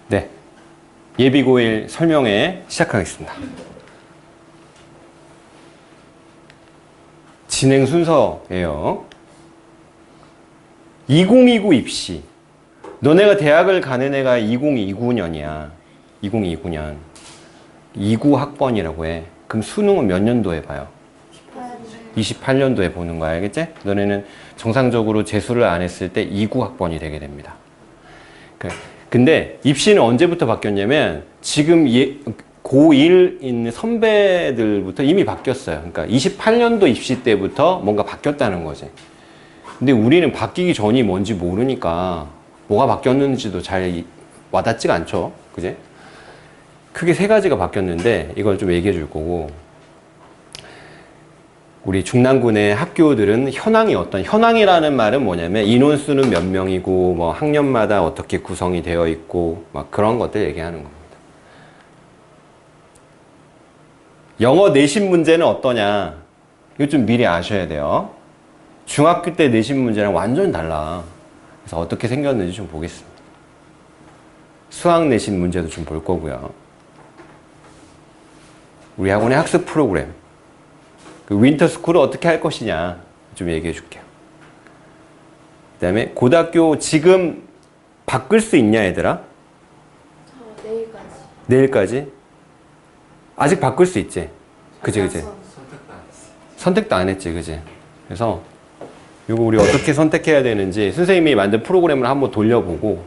네, 예비고일 설명회 시작하겠습니다. 진행 순서예요. 2029 입시. 너네가 대학을 가는 애가 2029년이야. 2029년. 29 학번이라고 해. 그럼 수능은 몇 년도에 봐요? 28년도에 보는 거야. 알겠지? 너네는 정상적으로 재수를 안 했을 때 29 학번이 되게 됩니다. 근데 입시는 언제부터 바뀌었냐면 지금 고1 있는 선배들부터 이미 바뀌었어요. 그러니까 28년도 입시 때부터 뭔가 바뀌었다는 거지. 근데 우리는 바뀌기 전이 뭔지 모르니까 뭐가 바뀌었는지도 잘 와닿지가 않죠. 그지? 크게 세 가지가 바뀌었는데 이걸 좀 얘기해 줄 거고, 우리 중랑군의 학교들은 현황이라는 말은 뭐냐면 인원수는 몇 명이고 뭐 학년마다 어떻게 구성이 되어 있고 막 그런 것들 얘기하는 겁니다. 영어 내신 문제는 어떠냐? 이거 좀 미리 아셔야 돼요. 중학교 때 내신 문제랑 완전 달라. 그래서 어떻게 생겼는지 좀 보겠습니다. 수학 내신 문제도 좀 볼 거고요. 우리 학원의 학습 프로그램, 그 윈터스쿨을 어떻게 할 것이냐 좀 얘기해 줄게요. 그 다음에 고등학교 지금 바꿀 수 있냐 얘들아? 내일까지. 내일까지? 아직 바꿀 수 있지? 그치? 선택도 안 했지, 그치? 그래서 이거 우리 어떻게 선택해야 되는지 선생님이 만든 프로그램을 한번 돌려보고,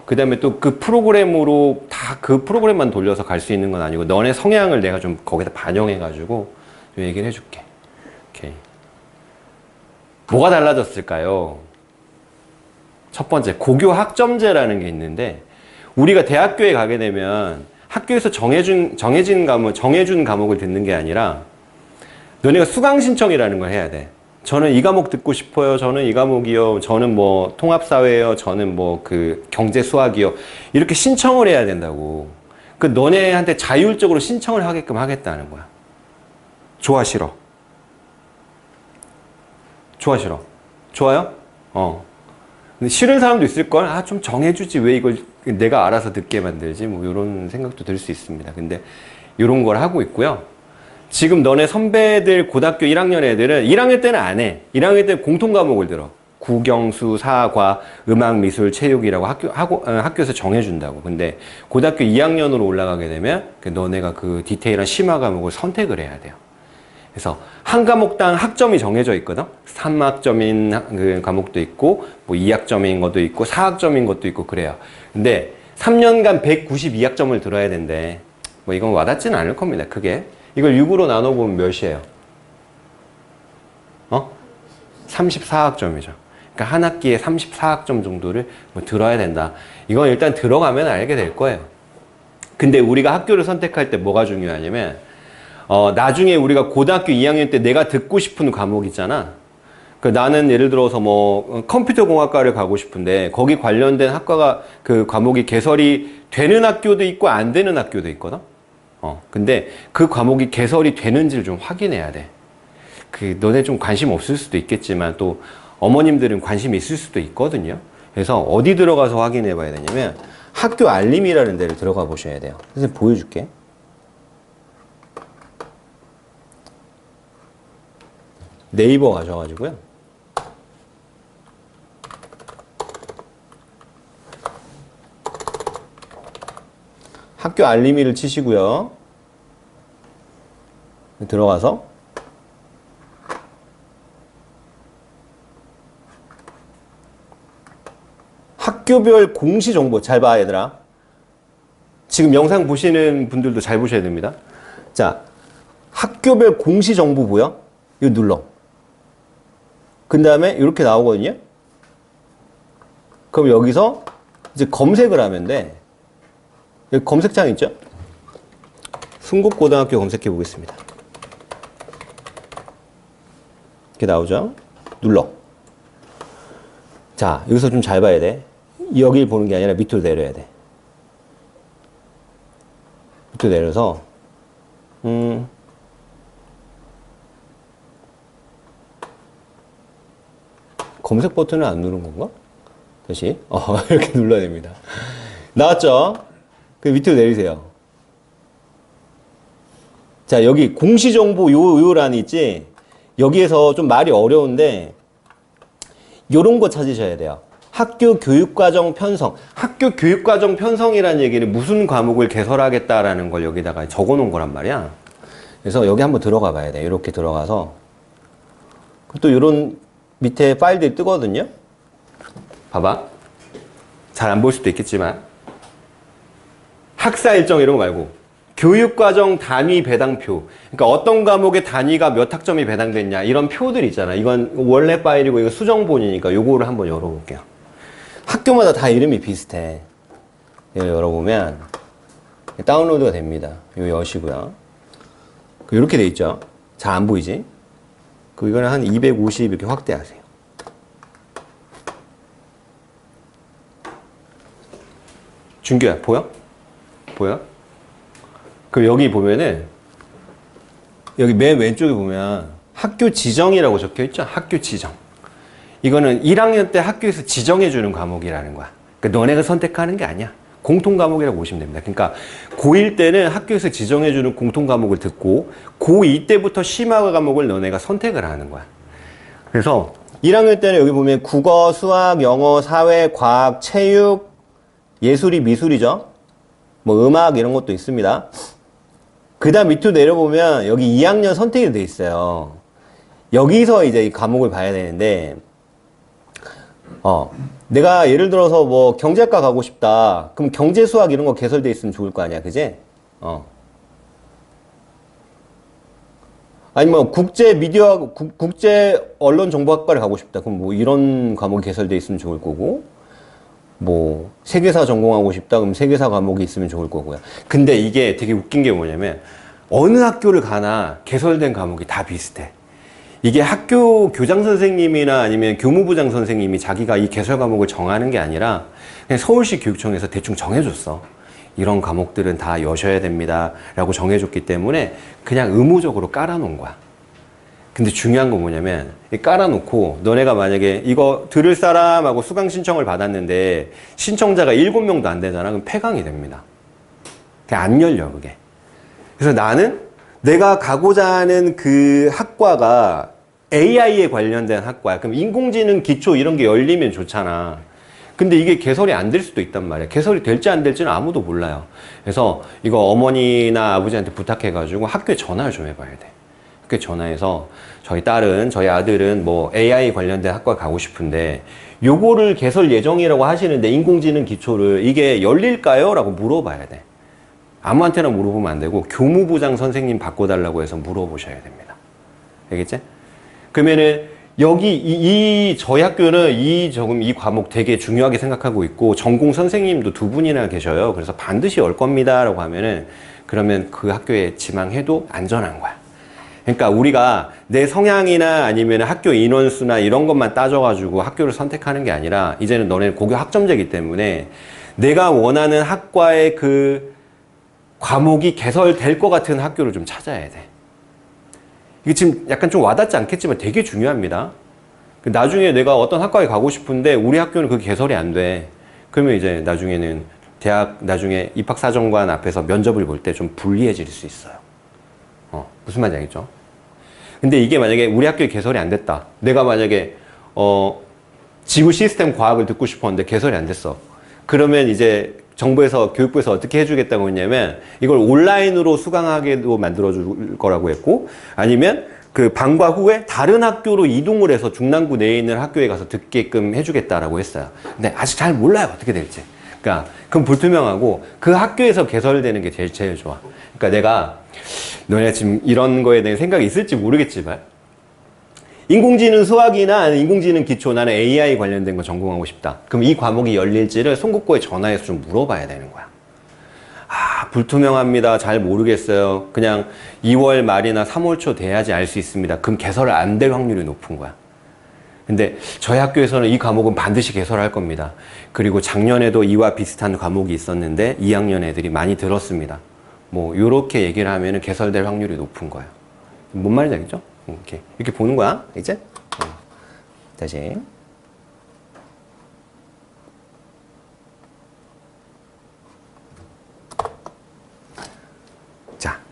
그 다음에 또 그 프로그램으로 다 그 프로그램만 돌려서 갈 수 있는 건 아니고 너네 성향을 내가 좀 거기다 반영해가지고 좀 얘기를 해줄게. 오케이. 뭐가 달라졌을까요? 첫 번째, 고교 학점제라는 게 있는데, 우리가 대학교에 가게 되면 학교에서 정해준 과목을 듣는 게 아니라 너네가 수강 신청이라는 걸 해야 돼. 저는 이 과목 듣고 싶어요. 저는 이 과목이요. 저는 뭐 통합사회요. 저는 뭐 그 경제 수학이요. 이렇게 신청을 해야 된다고. 그 너네한테 자율적으로 신청을 하게끔 하겠다는 거야. 좋아, 싫어? 좋아, 싫어? 좋아요? 근데 싫은 사람도 있을걸? 아, 좀 정해주지. 왜 이걸 내가 알아서 듣게 만들지? 뭐, 이런 생각도 들 수 있습니다. 근데, 이런 걸 하고 있고요. 지금 너네 선배들 고등학교 1학년 애들은 1학년 때는 안 해. 1학년 때는 공통 과목을 들어. 국영수, 사과, 음악, 미술, 체육이라고 학교에서 정해준다고. 근데 고등학교 2학년으로 올라가게 되면 너네가 그 디테일한 심화 과목을 선택을 해야 돼요. 그래서 한 과목당 학점이 정해져 있거든. 3학점인 그 과목도 있고, 뭐 2학점인 것도 있고, 4학점인 것도 있고 그래요. 근데 3년간 192학점을 들어야 된대. 뭐 이건 와닿지는 않을 겁니다. 크게. 이걸 6으로 나눠보면 몇이에요? 34학점이죠. 그러니까 한 학기에 34학점 정도를 뭐 들어야 된다. 이건 일단 들어가면 알게 될 거예요. 근데 우리가 학교를 선택할 때 뭐가 중요하냐면, 나중에 우리가 고등학교 2학년 때 내가 듣고 싶은 과목 있잖아. 그 나는 예를 들어서 뭐 컴퓨터공학과를 가고 싶은데 거기 관련된 학과가 그 과목이 개설이 되는 학교도 있고 안 되는 학교도 있거든. 근데 그 과목이 개설이 되는지를 좀 확인해야 돼. 그 너네 좀 관심 없을 수도 있겠지만 또 어머님들은 관심이 있을 수도 있거든요. 그래서 어디 들어가서 확인해 봐야 되냐면 학교 알림이라는 데를 들어가 보셔야 돼요. 선생님 보여줄게. 네이버 가셔가지고요. 학교 알림이를 치시고요. 들어가서 학교별 공시 정보 잘 봐, 얘들아. 지금 영상 보시는 분들도 잘 보셔야 됩니다. 자, 학교별 공시 정보 보여? 이거 눌러. 그 다음에 이렇게 나오거든요. 그럼 여기서 이제 검색을 하면 돼. 여기 검색창 있죠? 순곡고등학교 검색해 보겠습니다. 이렇게 나오죠? 눌러. 자, 여기서 좀 잘 봐야 돼. 여길 보는 게 아니라 밑으로 내려야 돼. 밑으로 내려서 검색 버튼을 안 누른 건가? 다시 이렇게 눌러야 됩니다. 나왔죠? 그 밑으로 내리세요. 자, 여기 공시정보 요 란이 있지? 여기에서 좀 말이 어려운데, 요런 거 찾으셔야 돼요. 학교 교육과정 편성. 학교 교육과정 편성이라는 얘기는 무슨 과목을 개설하겠다라는 걸 여기다가 적어 놓은 거란 말이야. 그래서 여기 한번 들어가 봐야 돼. 이렇게 들어가서. 또 요런 밑에 파일들이 뜨거든요. 봐봐. 잘 안 볼 수도 있겠지만. 학사 일정 이런 거 말고. 교육과정 단위 배당표. 그러니까 어떤 과목의 단위가 몇 학점이 배당됐냐. 이런 표들 있잖아. 이건 원래 파일이고 이거 수정본이니까 요거를 한번 열어볼게요. 학교마다 다 이름이 비슷해. 이거 열어보면 다운로드가 됩니다. 이거 여시고요. 이렇게 돼 있죠. 잘 안 보이지? 이거는 한 250 이렇게 확대하세요. 준규야, 보여? 보여? 그럼 여기 보면은 여기 맨 왼쪽에 보면 학교 지정이라고 적혀 있죠? 학교 지정. 이거는 1학년 때 학교에서 지정해주는 과목이라는 거야. 그러니까 너네가 선택하는 게 아니야. 공통 과목이라고 보시면 됩니다. 그러니까 고1 때는 학교에서 지정해주는 공통 과목을 듣고 고2 때부터 심화 과목을 너네가 선택을 하는 거야. 그래서 1학년 때는 여기 보면 국어, 수학, 영어, 사회, 과학, 체육, 예술이, 미술이죠. 뭐 음악 이런 것도 있습니다. 그 다음 밑으로 내려보면 여기 2학년 선택이 돼 있어요. 여기서 이제 이 과목을 봐야 되는데 내가 예를 들어서 뭐 경제학과 가고 싶다. 그럼 경제 수학 이런 거 개설돼 있으면 좋을 거 아니야. 그지? 아니면 국제 미디어, 국제 언론 정보학과를 가고 싶다. 그럼 뭐 이런 과목이 개설돼 있으면 좋을 거고. 뭐 세계사 전공하고 싶다. 그럼 세계사 과목이 있으면 좋을 거고요. 근데 이게 되게 웃긴 게 뭐냐면 어느 학교를 가나 개설된 과목이 다 비슷해. 이게 학교 교장 선생님이나 아니면 교무부장 선생님이 자기가 이 개설 과목을 정하는 게 아니라 그냥 서울시 교육청에서 대충 정해줬어. 이런 과목들은 다 여셔야 됩니다. 라고 정해줬기 때문에 그냥 의무적으로 깔아놓은 거야. 근데 중요한 건 뭐냐면 깔아놓고 너네가 만약에 이거 들을 사람하고 수강 신청을 받았는데 신청자가 7명도 안 되잖아. 그럼 폐강이 됩니다. 그게 안 열려 그게. 그래서 나는 내가 가고자 하는 그 학과가 AI에 관련된 학과야. 그럼 인공지능 기초 이런 게 열리면 좋잖아. 근데 이게 개설이 안 될 수도 있단 말이야. 개설이 될지 안 될지는 아무도 몰라요. 그래서 이거 어머니나 아버지한테 부탁해가지고 학교에 전화를 좀 해봐야 돼. 학교에 전화해서 저희 딸은, 저희 아들은 뭐 AI 관련된 학과 가고 싶은데 요거를 개설 예정이라고 하시는데 인공지능 기초를 이게 열릴까요? 라고 물어봐야 돼. 아무한테나 물어보면 안 되고 교무부장 선생님 바꿔달라고 해서 물어보셔야 됩니다. 알겠지? 그러면은 여기 저희 학교는 이 과목 되게 중요하게 생각하고 있고 전공 선생님도 2분이나 계셔요. 그래서 반드시 열 겁니다. 라고 하면은 그러면 그 학교에 지망해도 안전한 거야. 그러니까 우리가 내 성향이나 아니면 학교 인원수나 이런 것만 따져가지고 학교를 선택하는 게 아니라 이제는 너네는 고교 학점제이기 때문에 내가 원하는 학과의 그 과목이 개설될 것 같은 학교를 좀 찾아야 돼. 이게 지금 약간 좀 와닿지 않겠지만 되게 중요합니다. 나중에 내가 어떤 학과에 가고 싶은데 우리 학교는 그게 개설이 안 돼. 그러면 이제 나중에는 대학 나중에 입학사정관 앞에서 면접을 볼 때 좀 불리해질 수 있어요. 무슨 말인지 알겠죠? 근데 이게 만약에 우리 학교에 개설이 안 됐다. 내가 만약에 지구 시스템 과학을 듣고 싶었는데 개설이 안 됐어. 그러면 이제 정부에서 교육부에서 어떻게 해주겠다고 했냐면 이걸 온라인으로 수강하게도 만들어줄 거라고 했고 아니면 그 방과 후에 다른 학교로 이동을 해서 중랑구 내에 있는 학교에 가서 듣게끔 해주겠다라고 했어요. 근데 아직 잘 몰라요 어떻게 될지. 그러니까 그건 불투명하고 그 학교에서 개설되는 게 제일 좋아. 그러니까 내가 너네 지금 이런 거에 대한 생각이 있을지 모르겠지만 인공지능 수학이나 인공지능 기초 나는 AI 관련된 거 전공하고 싶다. 그럼 이 과목이 열릴지를 송국고에 전화해서 좀 물어봐야 되는 거야. 아, 불투명합니다. 잘 모르겠어요. 그냥 2월 말이나 3월 초 돼야지 알 수 있습니다. 그럼 개설 안 될 확률이 높은 거야. 근데 저희 학교에서는 이 과목은 반드시 개설할 겁니다. 그리고 작년에도 이와 비슷한 과목이 있었는데 2학년 애들이 많이 들었습니다. 뭐 요렇게 얘기를 하면은 개설될 확률이 높은 거예요. 뭔 말인지 알겠죠? 이렇게 보는 거야, 이제? 다시.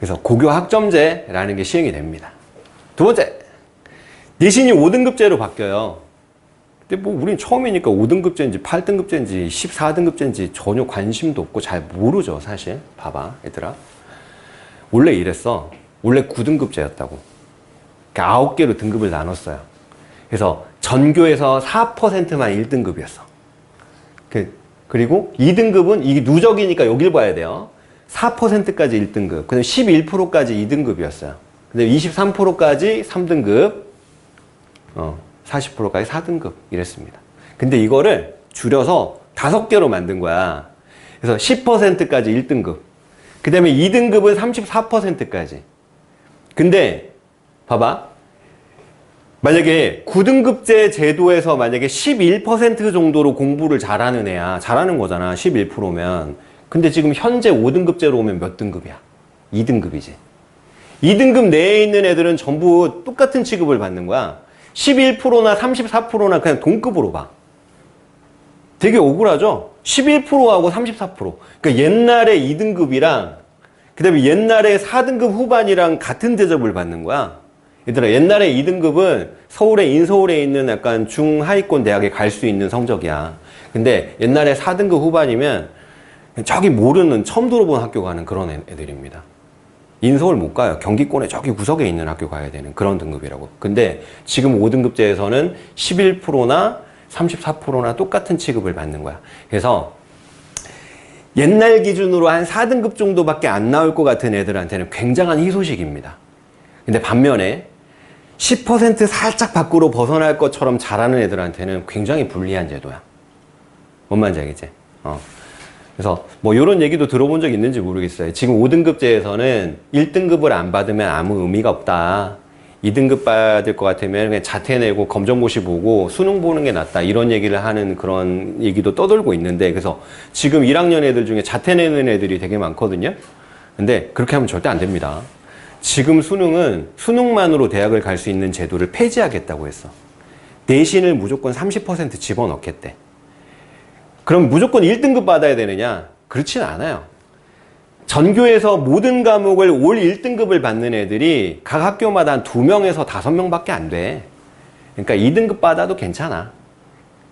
그래서 고교 학점제라는 게 시행이 됩니다. 두 번째, 내신이 5등급제로 바뀌어요. 근데 뭐 우린 처음이니까 5등급제인지 8등급제인지 14등급제인지 전혀 관심도 없고 잘 모르죠, 사실. 봐봐, 얘들아. 원래 이랬어. 원래 9등급제였다고. 그러니까 9개로 등급을 나눴어요. 그래서 전교에서 4%만 1등급이었어. 그리고 2등급은 이게 누적이니까 여길 봐야 돼요. 4%까지 1등급, 그다음에 11%까지 2등급이었어요. 근데 23%까지 3등급, 40%까지 4등급 이랬습니다. 근데 이거를 줄여서 5개로 만든 거야. 그래서 10%까지 1등급, 그 다음에 2등급은 34%까지. 근데 봐봐, 만약에 9등급제 제도에서 만약에 11% 정도로 공부를 잘하는 애야, 잘하는 거잖아, 11%면. 근데 지금 현재 5등급제로 오면 몇 등급이야? 2등급이지. 2등급 내에 있는 애들은 전부 똑같은 취급을 받는 거야. 11%나 34%나 그냥 동급으로 봐. 되게 억울하죠? 11%하고 34%. 그러니까 옛날에 2등급이랑 그 다음에 옛날에 4등급 후반이랑 같은 대접을 받는 거야. 얘들아, 옛날에 2등급은 인서울에 있는 약간 중하위권 대학에 갈 수 있는 성적이야. 근데 옛날에 4등급 후반이면 저기 모르는, 처음 들어본 학교 가는 그런 애들입니다. 인서울 못 가요. 경기권에 저기 구석에 있는 학교 가야 되는 그런 등급이라고. 근데 지금 5등급제에서는 11%나 34%나 똑같은 취급을 받는 거야. 그래서 옛날 기준으로 한 4등급 정도밖에 안 나올 것 같은 애들한테는 굉장한 희소식입니다. 근데 반면에 10% 살짝 밖으로 벗어날 것처럼 잘하는 애들한테는 굉장히 불리한 제도야. 뭔 말인지 알겠지? 그래서 뭐 이런 얘기도 들어본 적 있는지 모르겠어요. 지금 5등급제에서는 1등급을 안 받으면 아무 의미가 없다. 2등급 받을 것 같으면 그냥 자퇴 내고 검정고시 보고 수능 보는 게 낫다. 이런 얘기를 하는 그런 얘기도 떠돌고 있는데, 그래서 지금 1학년 애들 중에 자퇴 내는 애들이 되게 많거든요. 근데 그렇게 하면 절대 안 됩니다. 지금 수능은 수능만으로 대학을 갈 수 있는 제도를 폐지하겠다고 했어. 내신을 무조건 30% 집어넣겠대. 그럼 무조건 1등급 받아야 되느냐? 그렇진 않아요. 전교에서 모든 과목을 올 1등급을 받는 애들이 각 학교마다 한 2명에서 5명밖에 안 돼. 그러니까 2등급 받아도 괜찮아.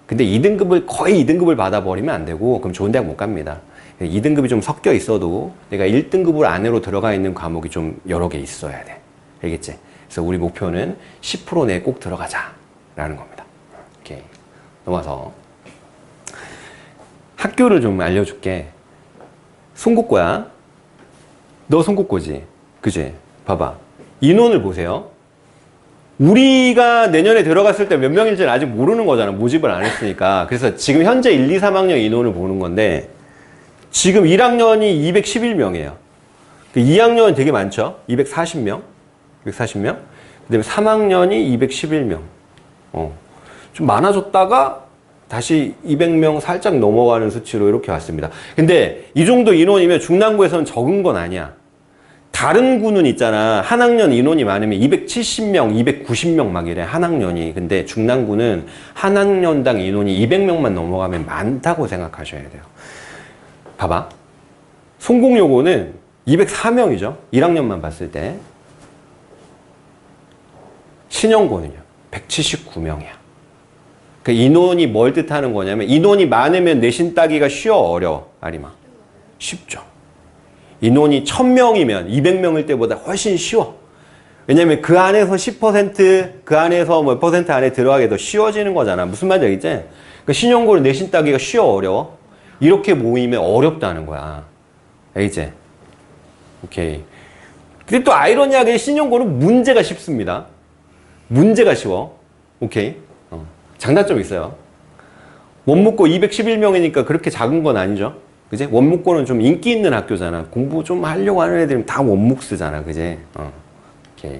근데 2등급을, 거의 2등급을 받아버리면 안 되고, 그럼 좋은 대학 못 갑니다. 2등급이 좀 섞여 있어도 내가 1등급 안으로 들어가 있는 과목이 좀 여러 개 있어야 돼. 알겠지? 그래서 우리 목표는 10% 내에 꼭 들어가자 라는 겁니다. 오케이. 넘어가서 학교를 좀 알려줄게. 송곳고야. 너 송곳고지? 그지? 봐봐. 인원을 보세요. 우리가 내년에 들어갔을 때 몇 명일지는 아직 모르는 거잖아. 모집을 안 했으니까. 그래서 지금 현재 1, 2, 3학년 인원을 보는 건데, 지금 1학년이 211명이에요. 2학년은 되게 많죠? 240명? 240명? 그 다음에 3학년이 211명. 좀 많아졌다가 다시 200명 살짝 넘어가는 수치로 이렇게 왔습니다. 근데 이 정도 인원이면 중랑구에서는 적은 건 아니야. 다른 구는 있잖아. 한 학년 인원이 많으면 270명, 290명 막 이래. 한 학년이. 근데 중랑구는 한 학년당 인원이 200명만 넘어가면 많다고 생각하셔야 돼요. 봐봐. 송공여고는 204명이죠. 1학년만 봤을 때. 신영고는요. 179명이야. 그 인원이 뭘 뜻하는 거냐면, 인원이 많으면 내신 따기가 쉬워, 어려워? 아리마? 쉽죠. 인원이 1000명이면 200명일 때보다 훨씬 쉬워. 왜냐면 그 안에서 10%, 그 안에서 몇 퍼센트 안에 들어가게 더 쉬워지는 거잖아. 무슨 말인지 알겠지? 그러니까 신영고는 내신 따기가 쉬워, 어려워? 이렇게 모이면 어렵다는 거야. 알겠지? 오케이. 근데 또 아이러니하게 신영고는 문제가 쉽습니다. 문제가 쉬워. 오케이. 장단점이 있어요. 원무고 211명이니까 그렇게 작은 건 아니죠. 그지? 원무고는 좀 인기 있는 학교잖아. 공부 좀 하려고 하는 애들은 다 원묵 쓰잖아. 그지? 오케이.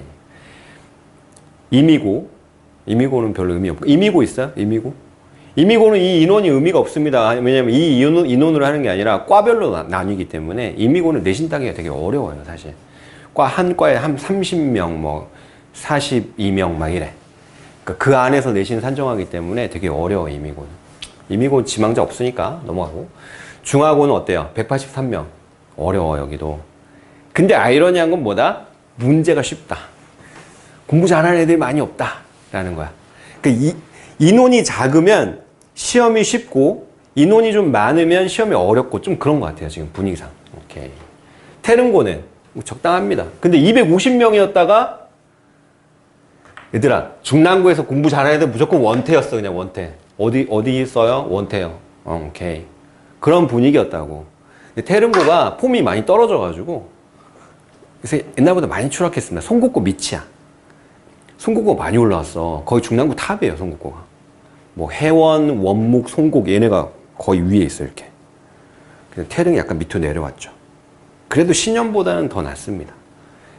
이미고는 별로 의미 없고. 이미고 있어요? 이미고는 이 인원이 의미가 없습니다. 왜냐면 이 인원으로 하는 게 아니라 과별로 나뉘기 때문에 이미고는 내신 따기가 되게 어려워요, 사실. 한 과에 한 30명, 42명 막 이래. 그러니까 그 안에서 내신 산정하기 때문에 되게 어려워, 이미고는. 이미고는 지망자 없으니까 넘어가고. 중하고는 어때요? 183명. 어려워, 여기도. 근데 아이러니한 건 뭐다? 문제가 쉽다. 공부 잘하는 애들이 많이 없다라는 거야. 그러니까 인원이 작으면 시험이 쉽고 인원이 좀 많으면 시험이 어렵고 좀 그런 것 같아요. 지금 분위기상. 오케이. 태릉고는 적당합니다. 근데 250명이었다가 얘들아 중랑구에서 공부 잘하는 애들 무조건 원태였어. 그냥 원태. 어디 써요? 원태요. 오케이. 그런 분위기였다고. 근데 태릉고가 폼이 많이 떨어져가지고 그래서 옛날보다 많이 추락했습니다. 송국고 밑이야. 송국고가 많이 올라왔어. 거의 중랑구 탑이에요. 송국고가. 뭐 해원, 원목, 송곡 얘네가 거의 위에 있어 이렇게. 그래서 태릉이 약간 밑으로 내려왔죠. 그래도 신년보다는 더 낫습니다.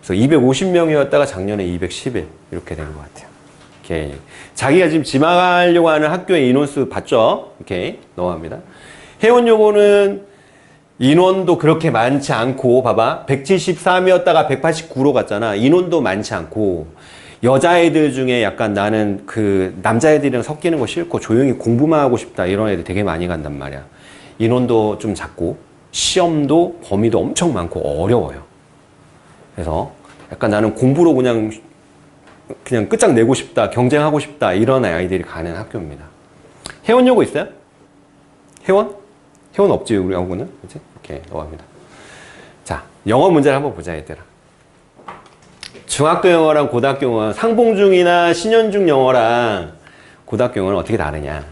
그래서 250명이었다가 작년에 211 이렇게 된 것 같아요. 오케이. 자기가 지금 지망하려고 하는 학교의 인원수 봤죠? 오케이. 넘어갑니다. 해원 요거는 인원도 그렇게 많지 않고 봐봐. 173이었다가 189로 갔잖아. 인원도 많지 않고 여자애들 중에 약간 나는 그 남자애들이랑 섞이는 거 싫고 조용히 공부만 하고 싶다 이런 애들 되게 많이 간단 말이야. 인원도 좀 작고 시험도 범위도 엄청 많고 어려워요. 그래서 약간 나는 공부로 그냥 끝장내고 싶다, 경쟁하고 싶다 이런 아이들이 가는 학교입니다. 해원 요거 있어요? 해원? 해원 없지 우리 학교는? 그치? 오케이, 넘어갑니다. 자, 영어 문제를 한번 보자 얘들아. 중학교 영어랑 고등학교 영어, 상봉중이나 신현중 영어랑 고등학교 영어는 어떻게 다르냐?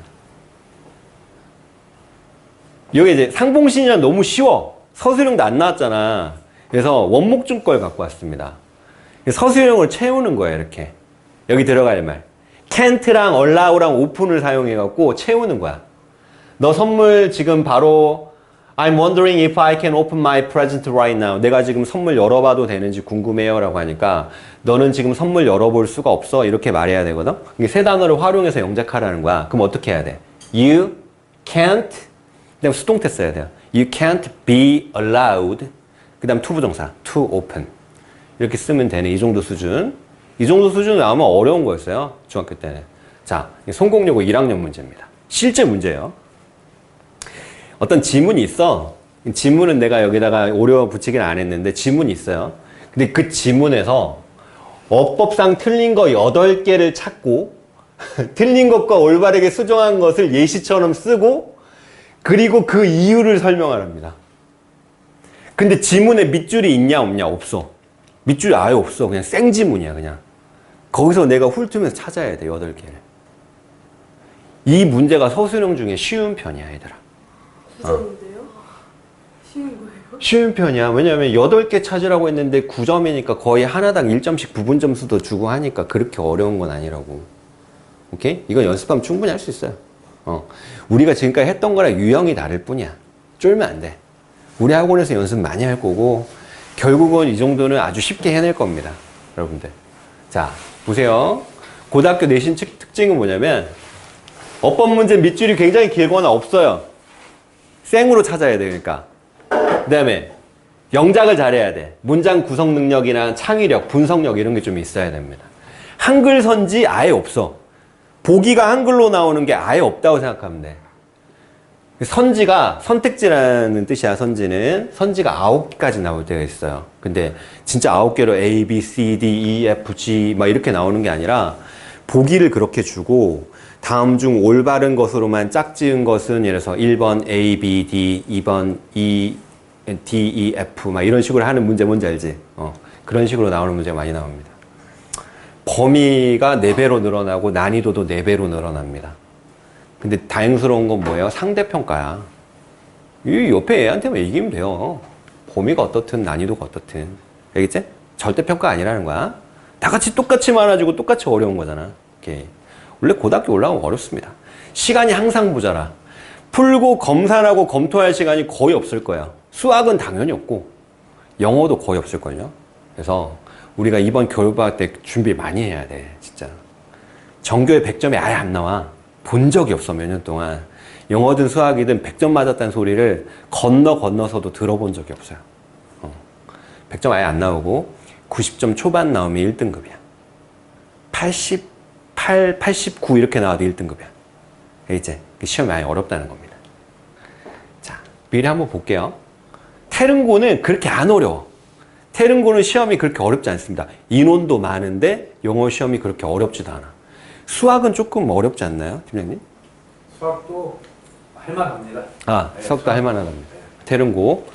여기 이제 상봉신이랑 너무 쉬워. 서술형도 안 나왔잖아. 그래서 원목중 걸 갖고 왔습니다. 서술형을 채우는 거예요, 이렇게. 여기 들어갈 말. can't랑 allow랑 open을 사용해갖고 채우는 거야. 너 선물 지금 바로 I'm wondering if I can open my present right now. 내가 지금 선물 열어봐도 되는지 궁금해요 라고 하니까 너는 지금 선물 열어볼 수가 없어 이렇게 말해야 되거든. 이게 세 단어를 활용해서 영작하라는 거야. 그럼 어떻게 해야 돼? You can't, 그다음 수동태 써야 돼요. You can't be allowed. 그 다음 투부정사 to open 이렇게 쓰면 되는 이 정도 수준. 이 정도 수준은 아마 어려운 거였어요 중학교 때는. 자, 성공여고 1학년 문제입니다. 실제 문제예요. 어떤 지문이 있어. 지문은 내가 여기다가 오려 붙이기는 안 했는데 지문이 있어요. 근데 그 지문에서 어법상 틀린 거 8개를 찾고 틀린 것과 올바르게 수정한 것을 예시처럼 쓰고 그리고 그 이유를 설명하랍니다. 근데 지문에 밑줄이 있냐 없냐? 없어. 밑줄이 아예 없어. 그냥 생지문이야 그냥. 거기서 내가 훑으면서 찾아야 돼 8개를. 이 문제가 서술형 중에 쉬운 편이야 얘들아. 부정인데요? 쉬운 거예요? 쉬운 편이야. 왜냐면 8개 찾으라고 했는데 9점이니까 거의 하나당 1점씩 부분 점수도 주고 하니까 그렇게 어려운 건 아니라고. 오케이? 이건 연습하면 충분히 할 수 있어요. 우리가 지금까지 했던 거랑 유형이 다를 뿐이야. 쫄면 안 돼. 우리 학원에서 연습 많이 할 거고 결국은 이 정도는 아주 쉽게 해낼 겁니다. 여러분들. 자, 보세요. 고등학교 내신 특징은 뭐냐면 어법 문제 밑줄이 굉장히 길거나 없어요. 생으로 찾아야 되니까. 그 다음에 영작을 잘해야 돼. 문장 구성 능력이나 창의력, 분석력 이런 게 좀 있어야 됩니다. 한글 선지 아예 없어. 보기가 한글로 나오는 게 아예 없다고 생각하면 돼. 선지가 선택지라는 뜻이야. 선지가 9가지 나올 때가 있어요. 근데 진짜 9개로 A, B, C, D, E, F, G 막 이렇게 나오는 게 아니라 보기를 그렇게 주고 다음 중 올바른 것으로만 짝지은 것은 예를 들어서 1번 A, B, D, 2번 E, D, E, F 막 이런 식으로 하는 문제 뭔지 알지? 그런 식으로 나오는 문제가 많이 나옵니다. 범위가 4배로 늘어나고 난이도도 4배로 늘어납니다. 근데 다행스러운 건 뭐예요? 상대평가야. 이 옆에 애한테만 이기면 돼요. 범위가 어떻든 난이도가 어떻든. 알겠지? 절대평가 아니라는 거야. 다 같이 똑같이 많아지고 똑같이 어려운 거잖아. 오케이. 원래 고등학교 올라오면 어렵습니다. 시간이 항상 모자라. 풀고 검산하고 검토할 시간이 거의 없을 거야. 수학은 당연히 없고 영어도 거의 없을걸요. 그래서 우리가 이번 겨울방학 때 준비 많이 해야 돼. 진짜. 전교에 100점이 아예 안 나와. 본 적이 없어 몇 년 동안. 영어든 수학이든 100점 맞았다는 소리를 건너서도 들어본 적이 없어요. 100점 아예 안 나오고 90점 초반 나오면 1등급이야. 88, 89 이렇게 나와도 1등급이야. 이제 시험이 많이 어렵다는 겁니다. 자, 미리 한번 볼게요. 태릉고는 그렇게 안 어려워. 테른고는 시험이 그렇게 어렵지 않습니다. 인원도 많은데 영어 시험이 그렇게 어렵지도 않아. 수학은 조금 어렵지 않나요, 팀장님? 수학도 할만합니다. 아, 네, 수학도 수학. 할만하답니다. 테른고.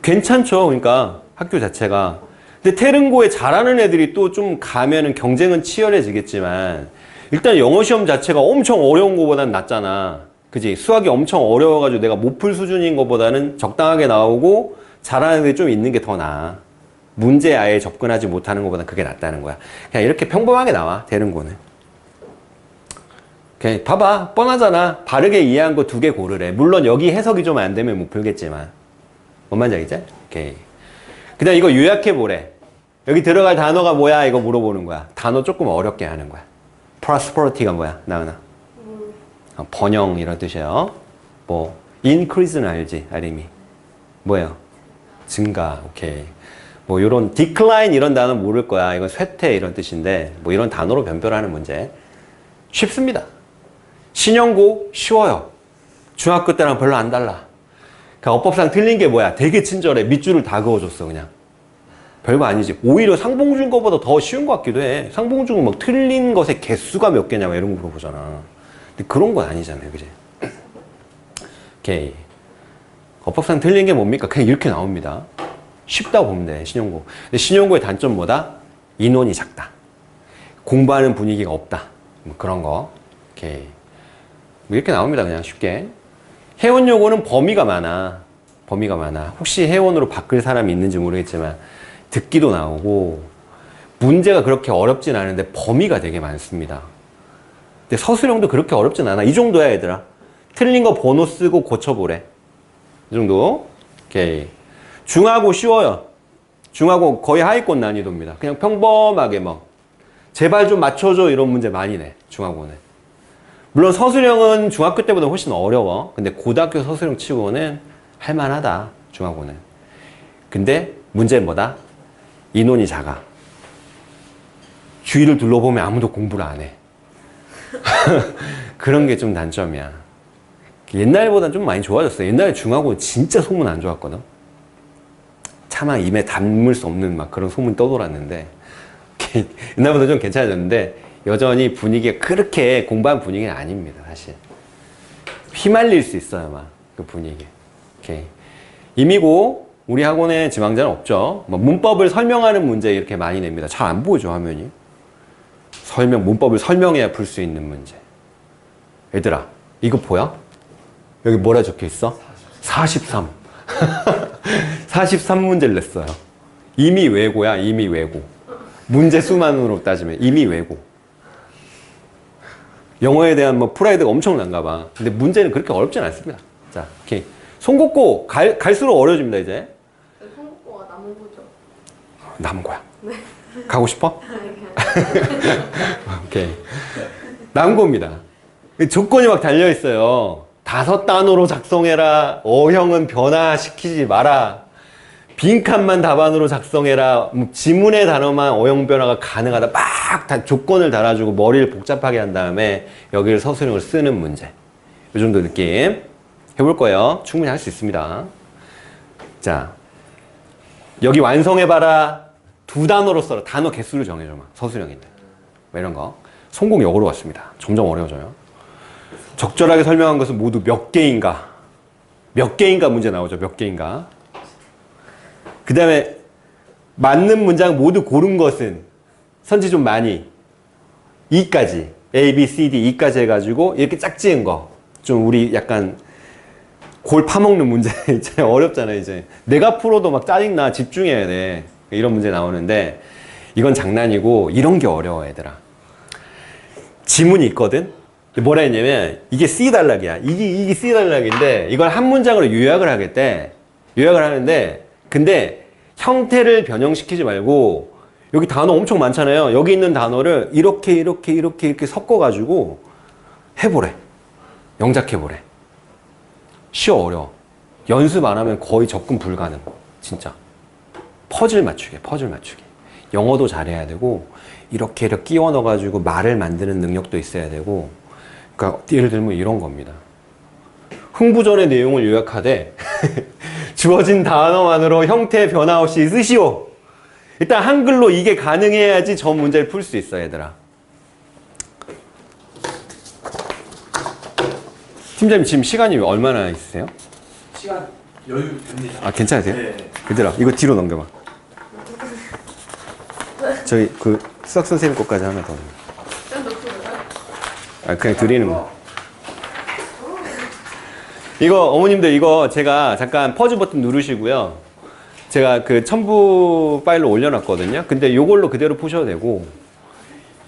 괜찮죠, 그러니까 학교 자체가. 근데 테른고에 잘하는 애들이 또 좀 가면은 경쟁은 치열해지겠지만 일단 영어 시험 자체가 엄청 어려운 거보단 낫잖아. 그지? 수학이 엄청 어려워가지고 내가 못 풀 수준인 것보다는 적당하게 나오고 잘하는 애들이 좀 있는 게 더 나아. 문제에 아예 접근하지 못하는 것보다 그게 낫다는 거야. 그냥 이렇게 평범하게 나와, 테른고는. 오케이, 봐봐. 뻔하잖아. 바르게 이해한 거 2개 고르래. 물론 여기 해석이 좀 안 되면 못 풀겠지만. 뭔 말인지 알겠지? 오케이. 그 다음 이거 요약해보래. 여기 들어갈 단어가 뭐야? 이거 물어보는 거야. 단어 조금 어렵게 하는 거야. prosperity가 뭐야? 나은아. 번영 이런 뜻이에요. 뭐 increase는 알지? 아림이. 뭐예요? 증가. 오케이. 뭐 요런 decline 이런 단어 모를 거야. 이건 쇠퇴 이런 뜻인데 뭐 이런 단어로 변별하는 문제. 쉽습니다. 신형고 쉬워요. 중학교 때랑 별로 안 달라. 그러니까 어법상 틀린 게 뭐야? 되게 친절해. 밑줄을 다 그어줬어 그냥. 별거 아니지. 오히려 상봉준 거보다 더 쉬운 것 같기도 해. 상봉준은 막 틀린 것의 개수가 몇 개냐 막 이런 거 물어보잖아. 근데 그런 건 아니잖아요. 그지? 오케이. 어법상 틀린 게 뭡니까? 그냥 이렇게 나옵니다. 쉽다고 보면 돼. 신용고. 근데 신용고의 단점 뭐다? 인원이 작다. 공부하는 분위기가 없다. 뭐 그런 거. 오케이. 뭐 이렇게 나옵니다. 그냥 쉽게. 회원 요구는 범위가 많아. 범위가 많아. 혹시 회원으로 바꿀 사람이 있는지 모르겠지만 듣기도 나오고 문제가 그렇게 어렵진 않은데 범위가 되게 많습니다. 근데 서술형도 그렇게 어렵진 않아. 이 정도야 얘들아. 틀린 거 번호 쓰고 고쳐보래. 이 정도. 오케이. 중하고 쉬워요. 중하고 거의 하위권 난이도입니다. 그냥 평범하게 뭐 제발 좀 맞춰줘 이런 문제 많이 내. 중하고는. 물론 서술형은 중학교 때보다 훨씬 어려워. 근데 고등학교 서술형 치고는 할만하다. 중하고는. 근데 문제는 뭐다? 인원이 작아. 주위를 둘러보면 아무도 공부를 안 해. 그런 게 좀 단점이야. 옛날보다 좀 많이 좋아졌어. 옛날에 중하고 진짜 소문 안 좋았거든. 차마 입에 담을 수 없는 막 그런 소문 떠돌았는데 옛날보다 좀 괜찮아졌는데 여전히 분위기가 그렇게 공부한 분위기는 아닙니다. 사실 휘말릴 수 있어요. 막 그 분위기. 오케이. 임이고 우리 학원에 지망자는 없죠. 뭐 문법을 설명하는 문제 이렇게 많이 냅니다. 잘 안 보이죠 화면이. 문법을 설명해야 풀 수 있는 문제. 얘들아 이거 보여? 여기 뭐라 적혀 있어? 43. 43문제를 냈어요. 이미 외고야, 이미 외고. 문제 수만으로 따지면 이미 외고. 영어에 대한 뭐 프라이드가 엄청난가 봐. 근데 문제는 그렇게 어렵진 않습니다. 자, 오케이. 송곳고 갈수록 어려워집니다, 이제. 한국어가 남은 거죠? 남은 거야. 네. 가고 싶어? 오케이. 남은 겁니다. 조건이 막 달려있어요. 5단어로 작성해라. 어형은 변화시키지 마라. 빈칸만 답안으로 작성해라. 지문의 단어만 어형 변화가 가능하다. 막 다 조건을 달아주고 머리를 복잡하게 한 다음에 여기를 서술형을 쓰는 문제. 이 정도 느낌 해볼 거예요. 충분히 할 수 있습니다. 자, 여기 완성해봐라. 2단어로 써라. 단어 개수를 정해줘. 서술형인데. 뭐 이런 거. 성공 역으로 왔습니다. 점점 어려워져요. 적절하게 설명한 것은 모두 몇 개인가? 몇 개인가 문제 나오죠. 몇 개인가? 그 다음에 맞는 문장 모두 고른 것은 선지 좀 많이 2까지 A, B, C, D, E까지 해가지고 이렇게 짝 지은 거 좀 우리 약간 골 파먹는 문제 이제 어렵잖아요. 이제 내가 풀어도 막 짜증나. 집중해야 돼. 이런 문제 나오는데 이건 장난이고 이런 게 어려워 얘들아. 지문이 있거든. 뭐라 했냐면 이게 C 단락이야. 이게 C 단락인데 이걸 한 문장으로 요약을 하겠대. 요약을 하는데 근데 형태를 변형시키지 말고 여기 단어 엄청 많잖아요. 여기 있는 단어를 이렇게 섞어가지고 해보래. 영작해보래. 쉬워 어려워. 연습 안 하면 거의 접근 불가능. 진짜. 퍼즐 맞추기. 영어도 잘해야 되고 이렇게 끼워 넣어가지고 말을 만드는 능력도 있어야 되고 그러니까 예를 들면 이런 겁니다. 흥부전의 내용을 요약하되 주어진 단어만으로 형태 변화 없이 쓰시오. 일단 한글로 이게 가능해야지 저 문제를 풀 수 있어, 얘들아. 팀장님 지금 시간이 얼마나 있으세요? 시간 여유 됩니다. 아, 괜찮으세요? 네. 얘들아, 이거 뒤로 넘겨봐. 저희 그 수학 선생님 것까지 하나 더. 아, 그냥 드리는 거. 이거 어머님들 이거 제가 잠깐 퍼즈 버튼 누르시고요. 제가 그 첨부 파일로 올려놨거든요. 근데 요걸로 그대로 푸셔도 되고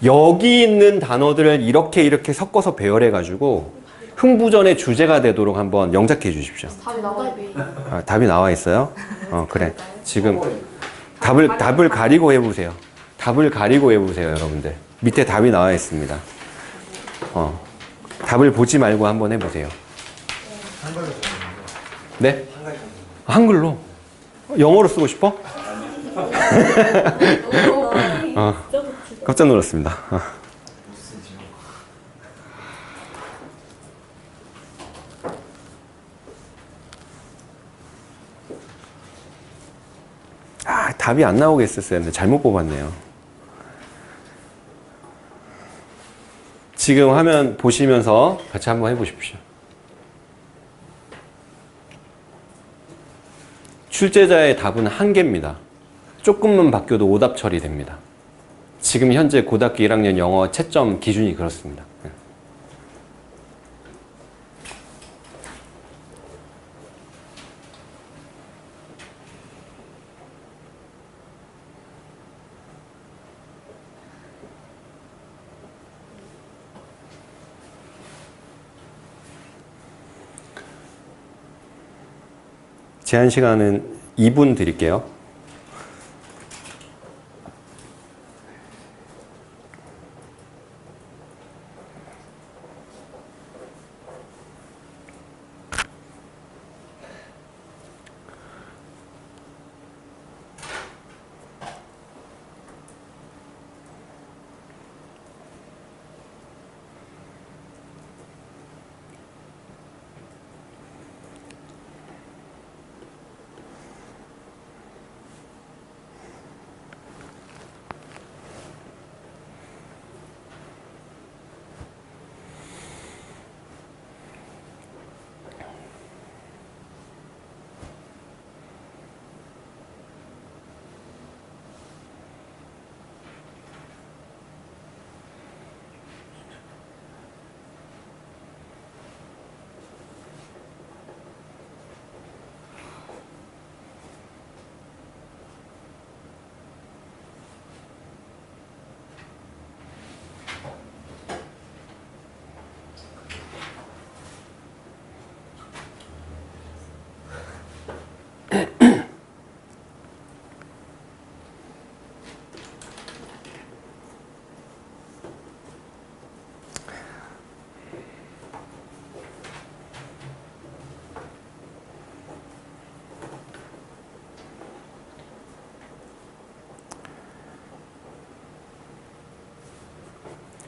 여기 있는 단어들을 이렇게 섞어서 배열해가지고 흥부전의 주제가 되도록 한번 영작해 주십시오. 답이 나와요. 아, 답이 나와 있어요? 그래. 지금 답을 가리고 해보세요. 답을 가리고 해보세요, 여러분들. 밑에 답이 나와 있습니다. 답을 보지 말고 한번 해보세요. 네? 한글로? 영어로 쓰고 싶어? 깜짝 놀랐습니다. 답이 안 나오게 했었어야 했는데 잘못 뽑았네요. 지금 화면 보시면서 같이 한번 해보십시오. 출제자의 답은 한 개입니다. 조금만 바뀌어도 오답 처리됩니다. 지금 현재 고등학교 1학년 영어 채점 기준이 그렇습니다. 제한 시간은 2분 드릴게요.